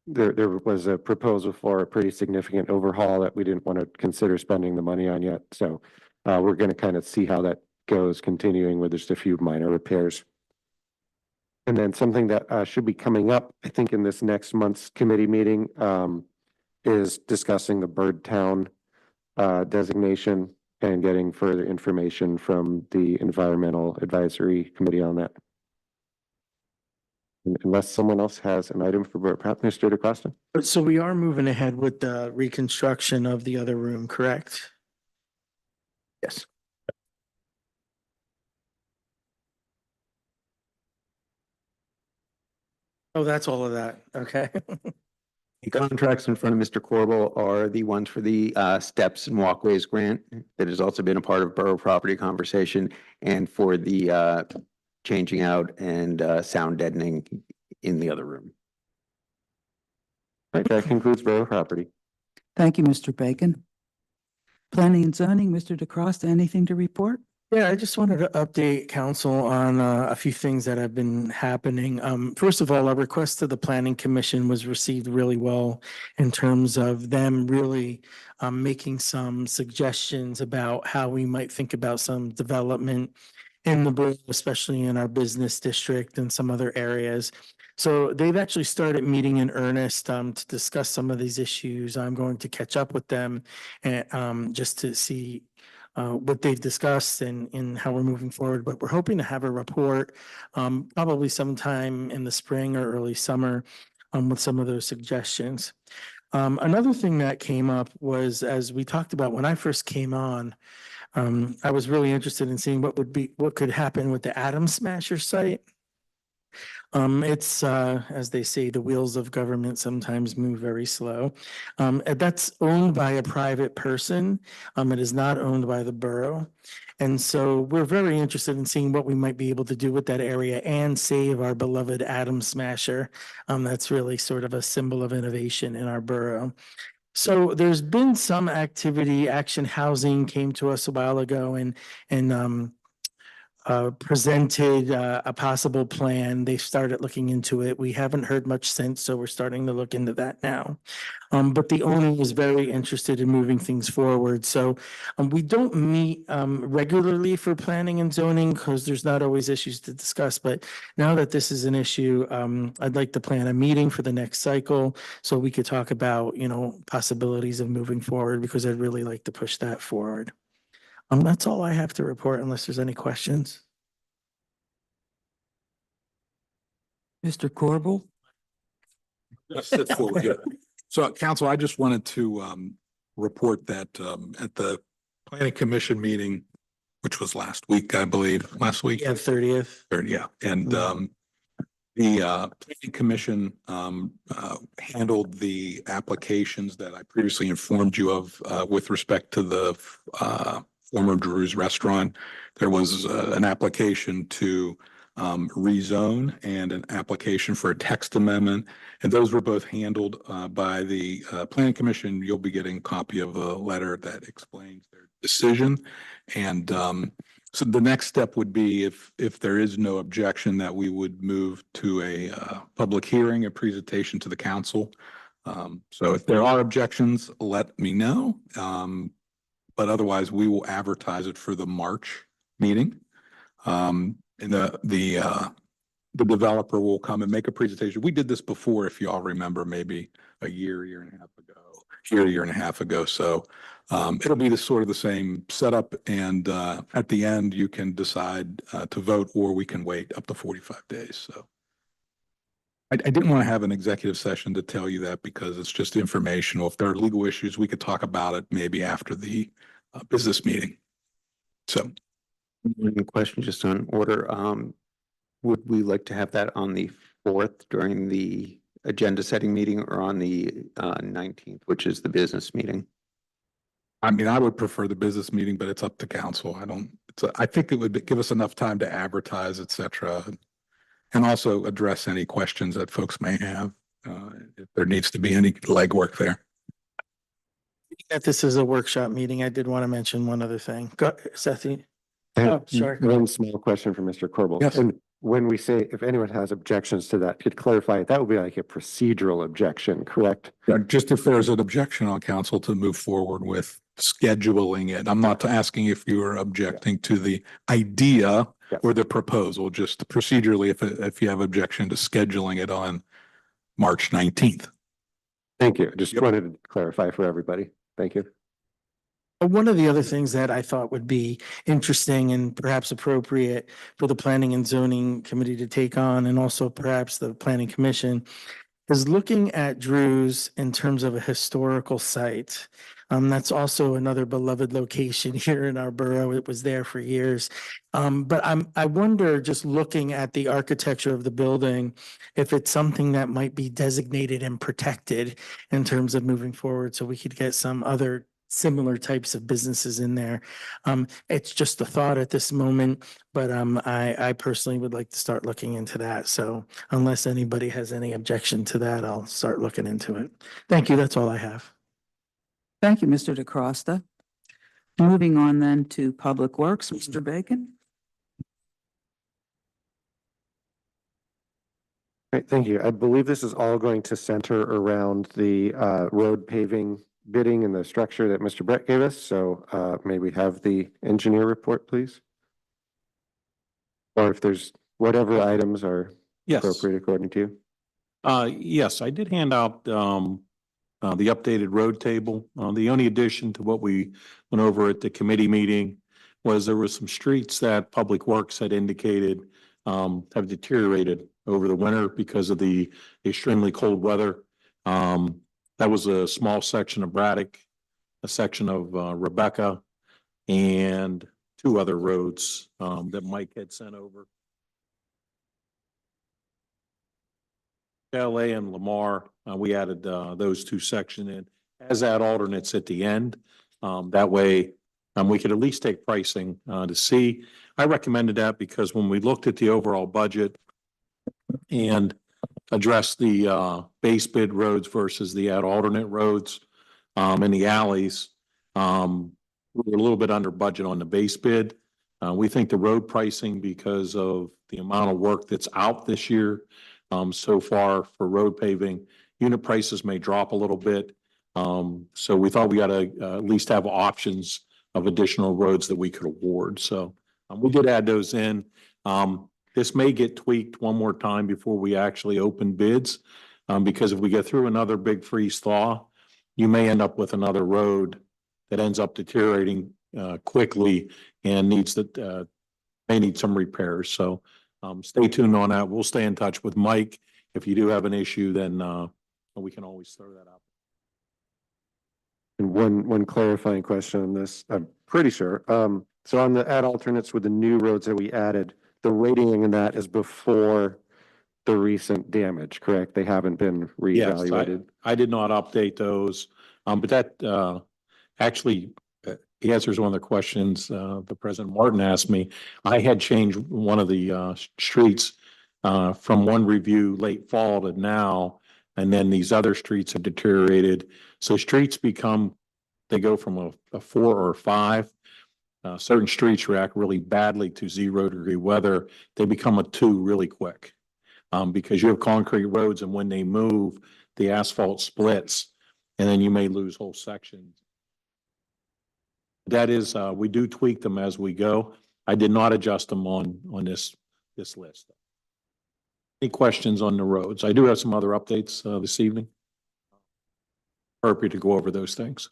there was a proposal for a pretty significant overhaul that we didn't want to consider spending the money on yet. So we're going to kind of see how that goes, continuing with just a few minor repairs. And then something that should be coming up, I think, in this next month's committee meeting is discussing the Birdtown designation and getting further information from the Environmental Advisory Committee on that. Unless someone else has an item for Mr. DeCosta? So we are moving ahead with the reconstruction of the other room, correct? Yes. Oh, that's all of that. Okay. The contracts in front of Mr. Corbel are the ones for the steps and walkways grant that has also been a part of borough property conversation, and for the changing out and sound deadening in the other room. Right, that concludes borough property. Thank you, Mr. Bacon. Planning and zoning, Mr. DeCrosta, anything to report? Yeah, I just wanted to update council on a few things that have been happening. First of all, our request to the planning commission was received really well in terms of them really making some suggestions about how we might think about some development in the borough, especially in our business district and some other areas. So they've actually started meeting in earnest to discuss some of these issues. I'm going to catch up with them and just to see what they've discussed and how we're moving forward. But we're hoping to have a report probably sometime in the spring or early summer with some of those suggestions. Another thing that came up was, as we talked about when I first came on, I was really interested in seeing what could happen with the Atom Smasher site. It's as they say, the wheels of government sometimes move very slow. That's owned by a private person. It is not owned by the borough. And so we're very interested in seeing what we might be able to do with that area and save our beloved Atom Smasher. That's really sort of a symbol of innovation in our borough. So there's been some activity. Action Housing came to us a while ago and presented a possible plan. They started looking into it. We haven't heard much since, so we're starting to look into that now. But the owner was very interested in moving things forward. So we don't meet regularly for planning and zoning because there's not always issues to discuss. But now that this is an issue, I'd like to plan a meeting for the next cycle so we could talk about, possibilities of moving forward, because I'd really like to push that forward. That's all I have to report unless there's any questions. Mr. Corbel? So, council, I just wanted to report that at the planning commission meeting, which was last week, I believe, last week. Yeah, 30th. Yeah, and the planning commission handled the applications that I previously informed you of with respect to the former Drew's Restaurant. There was an application to rezone and an application for a text amendment. And those were both handled by the planning commission. You'll be getting a copy of a letter that explains their decision. And so the next step would be, if there is no objection, that we would move to a public hearing, a presentation to the council. So if there are objections, let me know. But otherwise, we will advertise it for the March meeting. And the developer will come and make a presentation. We did this before, if you all remember, maybe a year and a half ago. So it'll be the same setup. And at the end, you can decide to vote, or we can wait up to 45 days. So I didn't want to have an executive session to tell you that, because it's just informational. If there are legal issues, we could talk about it maybe after the business meeting. So. One question just on order. Would we like to have that on the 4th during the agenda setting meeting, or on the 19th, which is the business meeting? I mean, I would prefer the business meeting, but it's up to council. I think it would give us enough time to advertise, et cetera, and also address any questions that folks may have, if there needs to be any legwork there. That this is a workshop meeting, I did want to mention one other thing. Seth. Oh, sorry. One small question for Mr. Corbel. Yes. And when we say, if anyone has objections to that, could clarify, that would be like a procedural objection, correct? Yeah, just if there's an objection on council to move forward with scheduling it. I'm not asking if you are objecting to the idea or the proposal, just procedurally, if you have objection to scheduling it on March 19th. Thank you. Just wanted to clarify for everybody. Thank you. One of the other things that I thought would be interesting and perhaps appropriate for the Planning and Zoning Committee to take on, and also perhaps the Planning Commission, is looking at Drew's in terms of a historical site. That's also another beloved location here in our borough. It was there for years. But I wonder, just looking at the architecture of the building, if it's something that might be designated and protected in terms of moving forward, so we could get some other similar types of businesses in there. It's just a thought at this moment, but I personally would like to start looking into that. So unless anybody has any objection to that, I'll start looking into it. Thank you. That's all I have. Thank you, Mr. DeCrosta. Moving on then to Public Works, Mr. Bacon. Great, thank you. I believe this is all going to center around the road paving bidding and the structure that Mr. Brett gave us. So may we have the engineer report, please? Or if there's whatever items are Yes. appropriate according to you. Yes, I did hand out the updated road table. The only addition to what we went over at the committee meeting was there were some streets that Public Works had indicated have deteriorated over the winter because of the extremely cold weather. That was a small section of Braddock, a section of Rebecca, and two other roads that Mike had sent over. LA and Lamar, we added those two sections in as add alternates at the end. That way we could at least take pricing to see. I recommended that because when we looked at the overall budget and addressed the base bid roads versus the add alternate roads and the alleys, we were a little bit under budget on the base bid. We think the road pricing, because of the amount of work that's out this year, so far for road paving, unit prices may drop a little bit. So we thought we got to at least have options of additional roads that we could award. So we did add those in. This may get tweaked one more time before we actually open bids, because if we get through another big freeze thaw, you may end up with another road that ends up deteriorating quickly and may need some repairs. So stay tuned on that. We'll stay in touch with Mike. If you do have an issue, then we can always throw that out. And one clarifying question on this, I'm pretty sure. So on the add alternates with the new roads that we added, the rating in that is before the recent damage, correct? They haven't been reevaluated. Yes, I did not update those, but that actually answers one of the questions the President Martin asked me. I had changed one of the streets from one review late fall to now, and then these other streets have deteriorated. So streets they go from a 4 or 5. Certain streets react really badly to 0-degree weather. They become a 2 really quick because you have concrete roads, and when they move, the asphalt splits, and then you may lose whole sections. That is, we do tweak them as we go. I did not adjust them on this list. Any questions on the roads? I do have some other updates this evening. Appropriate to go over those things.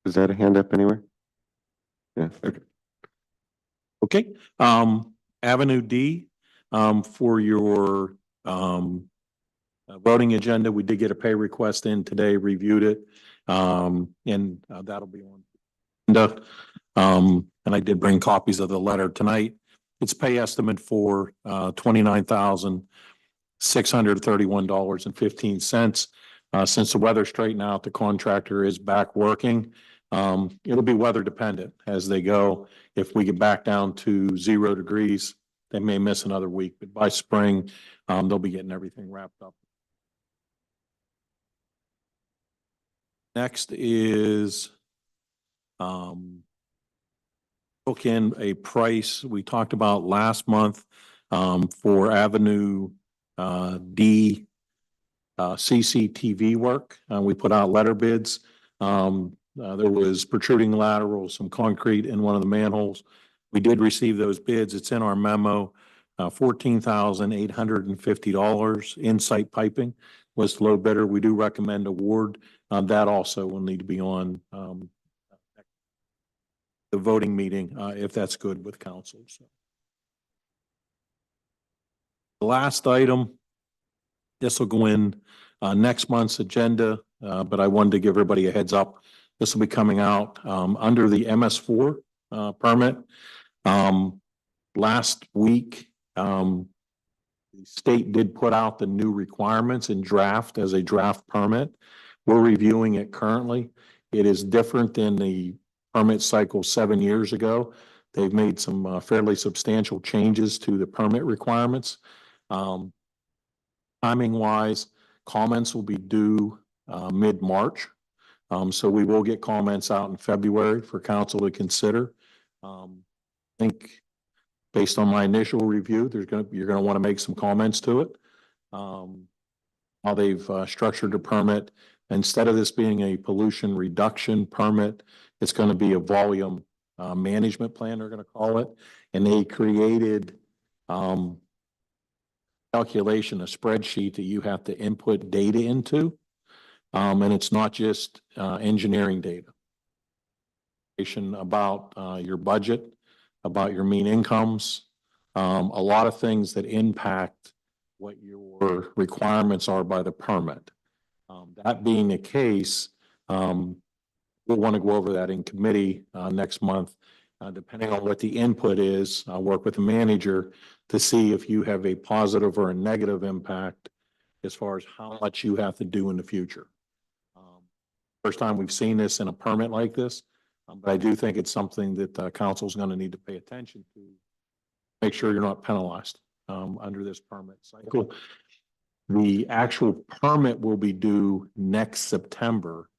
Is that a hand up anywhere? Yeah, okay. Okay, Avenue D, for your voting agenda, we did get a pay request in today, reviewed it, and that'll be on agenda. And I did bring copies of the letter tonight. It's pay estimate for $29,631.15. Since the weather straightened out, the contractor is back working. It'll be weather dependent as they go. If we get back down to 0 degrees, they may miss another week, but by spring, they'll be getting everything wrapped up. Next is book in a price we talked about last month for Avenue D CCTV work. We put out letter bids. There was protruding lateral, some concrete in one of the manholes. We did receive those bids. It's in our memo. $14,850 in-site piping. was the low bidder. We do recommend award. That also will need to be on the voting meeting, if that's good with council. So. The last item, this will go in next month's agenda, but I wanted to give everybody a heads up. This will be coming out under the MS4 permit. Last week, the state did put out the new requirements in draft as a draft permit. We're reviewing it currently. It is different than the permit cycle 7 years ago. They've made some fairly substantial changes to the permit requirements. Timing wise, comments will be due mid-March. So we will get comments out in February for council to consider. I think based on my initial review, you're going to want to make some comments to it. How they've structured the permit. Instead of this being a pollution reduction permit, it's going to be a volume management plan, they're going to call it. And they created calculation, a spreadsheet that you have to input data into. And it's not just engineering data. About your budget, about your mean incomes, a lot of things that impact what your requirements are by the permit. That being the case, we'll want to go over that in committee next month. Depending on what the input is, I'll work with the manager to see if you have a positive or a negative impact as far as how much you have to do in the future. First time we've seen this in a permit like this, but I do think it's something that council is going to need to pay attention to. Make sure you're not penalized under this permit cycle. The actual permit will be due next September,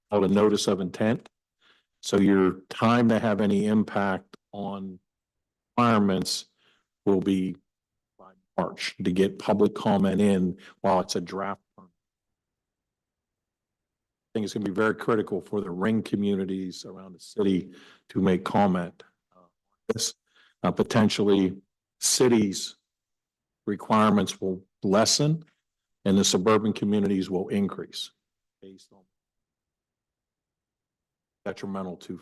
called a notice of intent. So your time to have any impact on requirements will be by March to get public comment in while it's a draft permit. I think it's going to be very critical for the ring communities around the city to make comment on this. Potentially cities' requirements will lessen and the suburban communities will increase based on detrimental to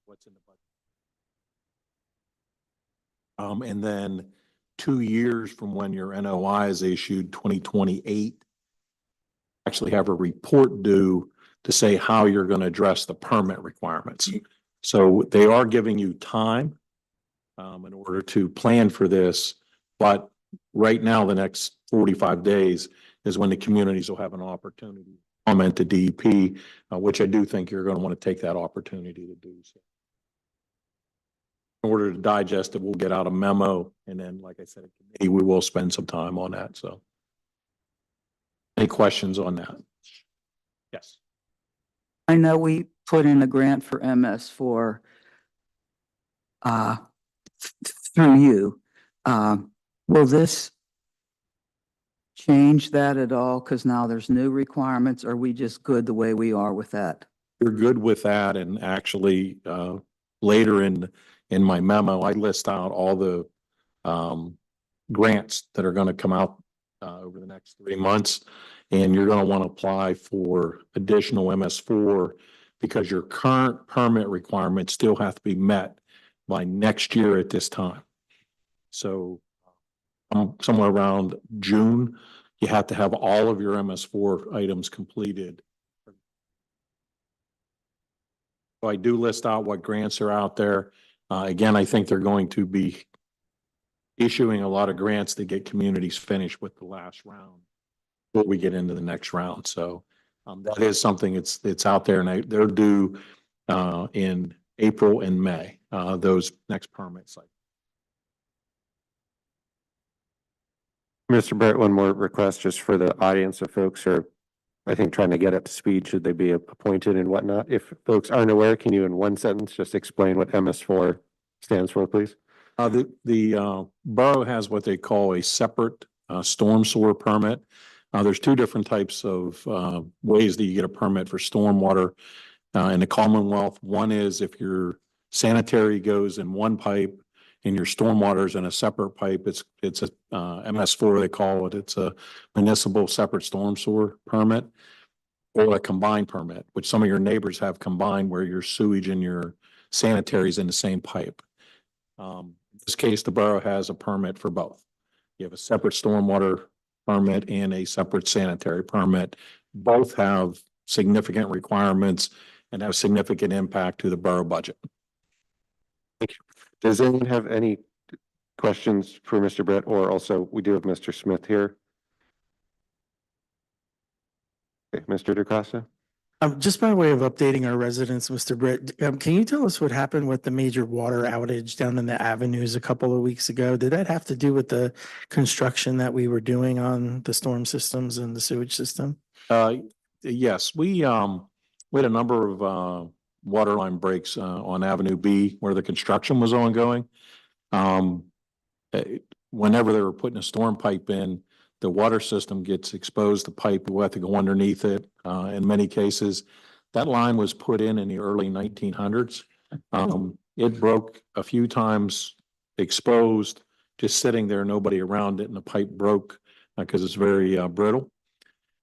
what's in the budget. And then 2 years from when your NOI is issued, 2028, actually have a report due to say how you're going to address the permit requirements. So they are giving you time in order to plan for this, but right now, the next 45 days is when the communities will have an opportunity to comment to DEP, which I do think you're going to want to take that opportunity to do so. In order to digest it, we'll get out a memo, and then, like I said, we will spend some time on that. So, any questions on that? Yes. I know we put in a grant for MS4 through you. Will this change that at all? Because now there's new requirements. Are we just good the way we are with that? You're good with that, and actually, later in my memo, I list out all the grants that are going to come out over the next 3 months, and you're going to want to apply for additional MS4 because your current permit requirements still have to be met by next year at this time. So somewhere around June, you have to have all of your MS4 items completed. So I do list out what grants are out there. Again, I think they're going to be issuing a lot of grants to get communities finished with the last round before we get into the next round. So that is something it's out there, and they're due in April and May, those next permits. Mr. Barrett, one more request just for the audience of folks who are, I think, trying to get up to speed, should they be appointed and whatnot. If folks aren't aware, can you in one sentence just explain what MS4 stands for, please? The borough has what they call a separate storm sewer permit. There's two different types of ways that you get a permit for stormwater in the Commonwealth. One is if your sanitary goes in one pipe and your stormwater is in a separate pipe, it's a MS4, they call it. It's a municipal separate storm sewer permit or a combined permit, which some of your neighbors have combined where your sewage and your sanitary is in the same pipe. In this case, the borough has a permit for both. You have a separate stormwater permit and a separate sanitary permit. Both have significant requirements and have significant impact to the borough budget. Does anyone have any questions for Mr. Brett, or also we do have Mr. Smith here? Okay, Mr. DeCosta? Just by way of updating our residents, Mr. Britt, can you tell us what happened with the major water outage down in the avenues a couple of weeks ago? Did that have to do with the construction that we were doing on the storm systems and the sewage system? Yes, we had a number of water line breaks on Avenue B where the construction was ongoing. Whenever they were putting a storm pipe in, the water system gets exposed, the pipe will have to go underneath it. In many cases, that line was put in the early 1900s. It broke a few times, exposed, just sitting there, nobody around it, and the pipe broke because it's very brittle.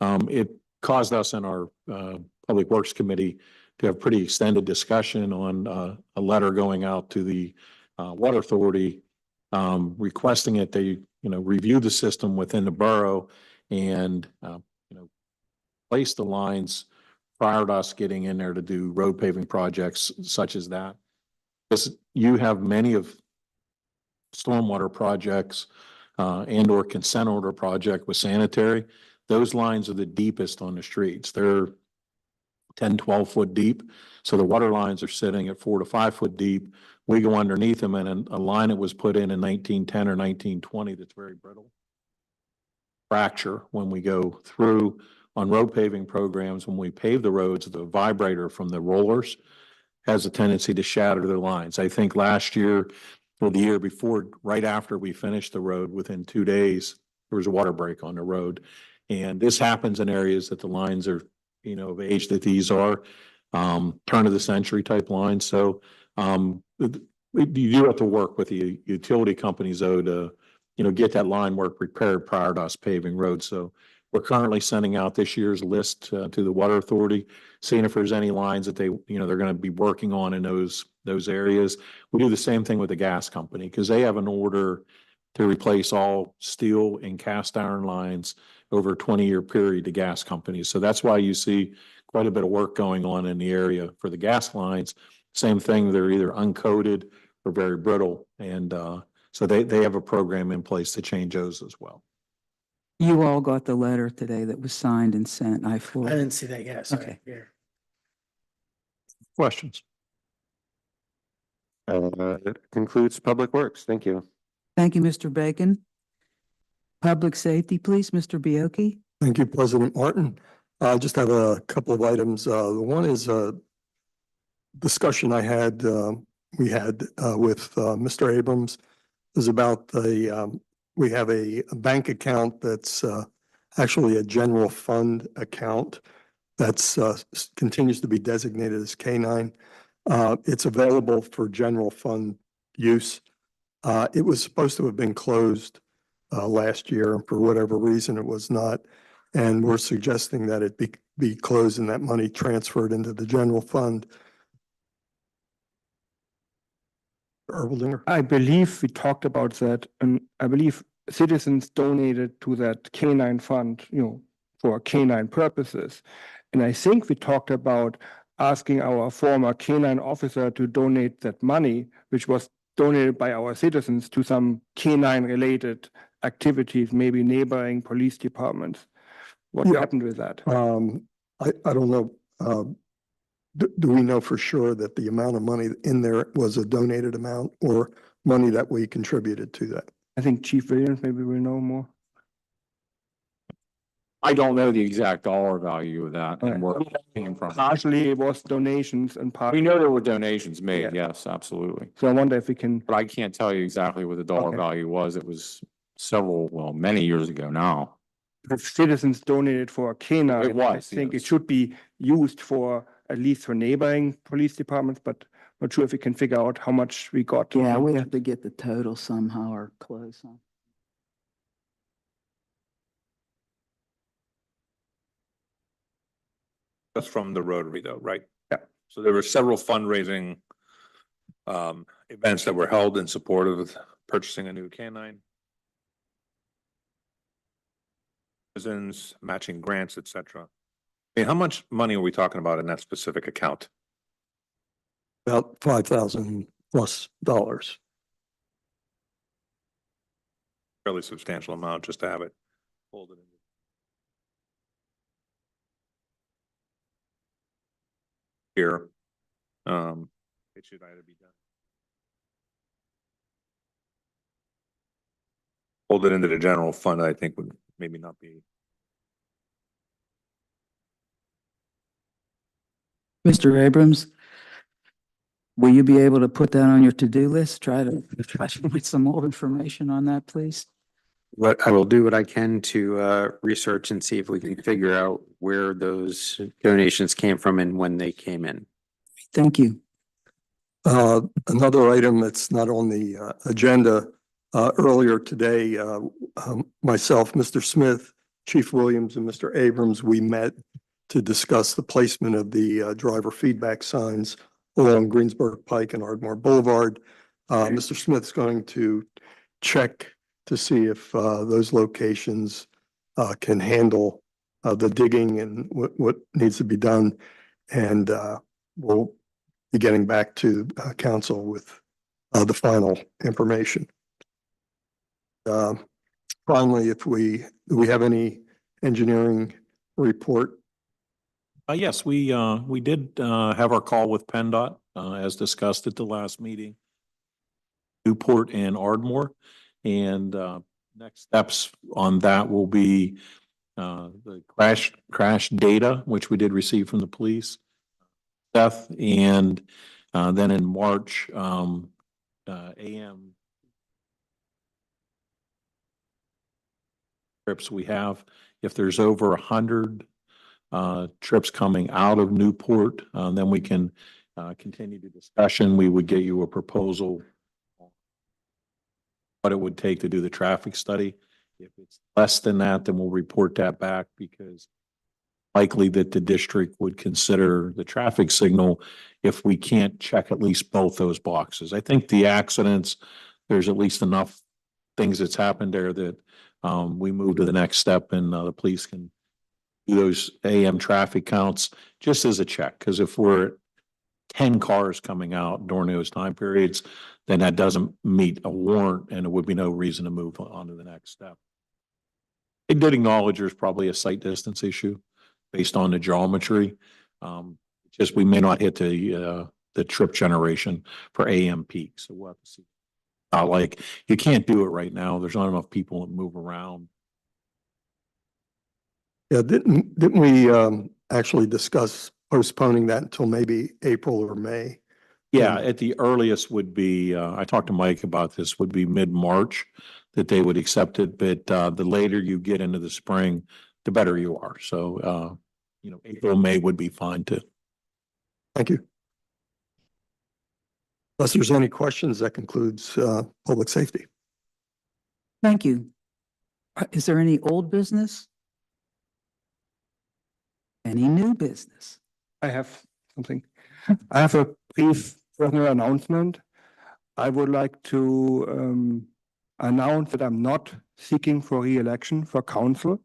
It caused us in our Public Works Committee to have pretty extended discussion on a letter going out to the Water Authority requesting that they review the system within the borough and place the lines prior to us getting in there to do road paving projects such as that. Because you have many of stormwater projects and or consent order project with sanitary. Those lines are the deepest on the streets. They're 10, 12 foot deep. So the water lines are sitting at 4 to 5 foot deep. We go underneath them, and a line that was put in 1910 or 1920 that's very brittle. Fracture when we go through on road paving programs. When we pave the roads, the vibrator from the rollers has a tendency to shatter the lines. I think last year or the year before, right after we finished the road, within 2 days, there was a water break on the road. And this happens in areas that the lines are, of age that these are, turn of the century type lines. So you do have to work with the utility companies though to, get that line work repaired prior to us paving roads. So we're currently sending out this year's list to the Water Authority, seeing if there's any lines that they're going to be working on in those areas. We do the same thing with the gas company because they have an order to replace all steel and cast iron lines over a 20-year period to gas companies. So that's why you see quite a bit of work going on in the area for the gas lines. Same thing, they're either uncoated or very brittle. And so they have a program in place to change those as well. You all got the letter today that was signed and sent. I I forwarded. didn't see that yet. Sorry. Okay. Here. Questions? That concludes Public Works. Thank you. Thank you, Mr. Bacon. Public Safety, please, Mr. Bioki. Thank you, President Martin. I just have a couple of items. The one is a discussion we had with Mr. Abrams is about we have a bank account that's actually a general fund account that's continues to be designated as K-9. It's available for general fund use. It was supposed to have been closed last year, and for whatever reason, it was not. And we're suggesting that it be closed and that money transferred into the general fund. Erbaldinger? I believe we talked about that, and I believe citizens donated to that K-9 fund, for K-9 purposes. And I think we talked about asking our former K-9 officer to donate that money, which was donated by our citizens, to some K-9 related activities, maybe neighboring police departments. What happened with that? I don't know. Do we know for sure that the amount of money in there was a donated amount or money that we contributed to that? I think Chief Williams maybe will know more. I don't know the exact dollar value of that and where it came from. Partially it was donations and We know there were donations made, yes, absolutely. So I wonder if we can. But I can't tell you exactly what the dollar value was. It was many years ago now. If citizens donated for a K-9, It was, I think yes. it should be used for, at least for neighboring police departments, but Not sure if we can figure out how much we got. Yeah, we have to get the total somehow or close on. That's from the Rotary though, right? Yeah. So there were several fundraising events that were held in support of purchasing a new canine. Citizens, matching grants, et cetera. I mean, how much money are we talking about in that specific account? About $5,000+ Fairly substantial amount just to have it folded in. Here, it should either be done. Hold it into the general fund, I think would maybe not be. Mr. Abrams, will you be able to put that on your to-do list? Try to get some more information on that, please. What I will do what I can to research and see if we can figure out where those donations came from and when they came in. Thank you. Another item that's not on the agenda, earlier today, myself, Mr. Smith, Chief Williams, and Mr. Abrams, we met to discuss the placement of the driver feedback signs along Greensburg Pike and Ardmore Boulevard. Mr. Smith's going to check to see if those locations can handle the digging and what needs to be done. And we'll be getting back to council with the final information. Finally, do we have any engineering report? Yes, we did have our call with PennDOT as discussed at the last meeting. Newport and Ardmore, and next steps on that will be the crash data, which we did receive from the police, Seth, and then in March, AM trips we have. If there's over 100 trips coming out of Newport, then we can continue the discussion. We would get you a proposal on what it would take to do the traffic study. If it's less than that, then we'll report that back, because likely that the district would consider the traffic signal if we can't check at least both those boxes. I think the accidents, there's at least enough things that's happened there that we move to the next step, and the police can do those AM traffic counts just as a check. Because if we're at 10 cars coming out during those time periods, then that doesn't meet a warrant, and it would be no reason to move on to the next step. It did acknowledge there's probably a sight distance issue based on the geometry. Just we may not hit the trip generation for AM peak, so we'll have to see. Not like you can't do it right now. There's not enough people that move around. Yeah, didn't we actually discuss postponing that until maybe April or May? Yeah, at the earliest would be, I talked to Mike about this, would be mid-March that they would accept it, but the later you get into the spring, the better you are. So, April, May would be fine too. Thank you. Unless there's any questions, that concludes public safety. Thank you. Is there any old business? Any new business? I have something. I have a brief personal announcement. I would like to announce that I'm not seeking for re-election for council.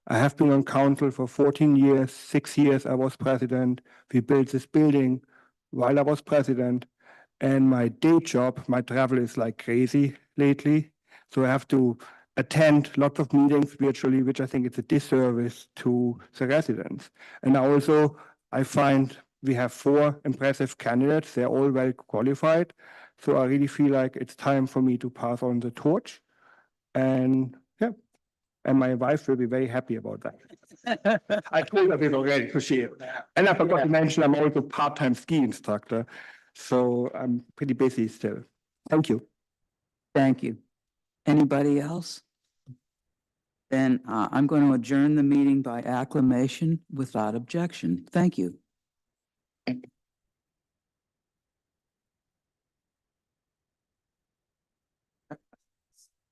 I have been on council for 14 years, 6 years I was president. We built this building while I was president, and my day job, my travel is like crazy lately. So I have to attend lots of meetings virtually, which I think is a disservice to the residents. And I find we have 4 impressive candidates. They're all well qualified. So I really feel like it's time for me to pass on the torch. And yeah, and my wife will be very happy about that. I told her this already, so she, and I forgot to mention I'm also part-time ski instructor. So I'm pretty busy still. Thank you. Thank you. Anybody else? Then I'm going to adjourn the meeting by acclamation without objection. Thank you.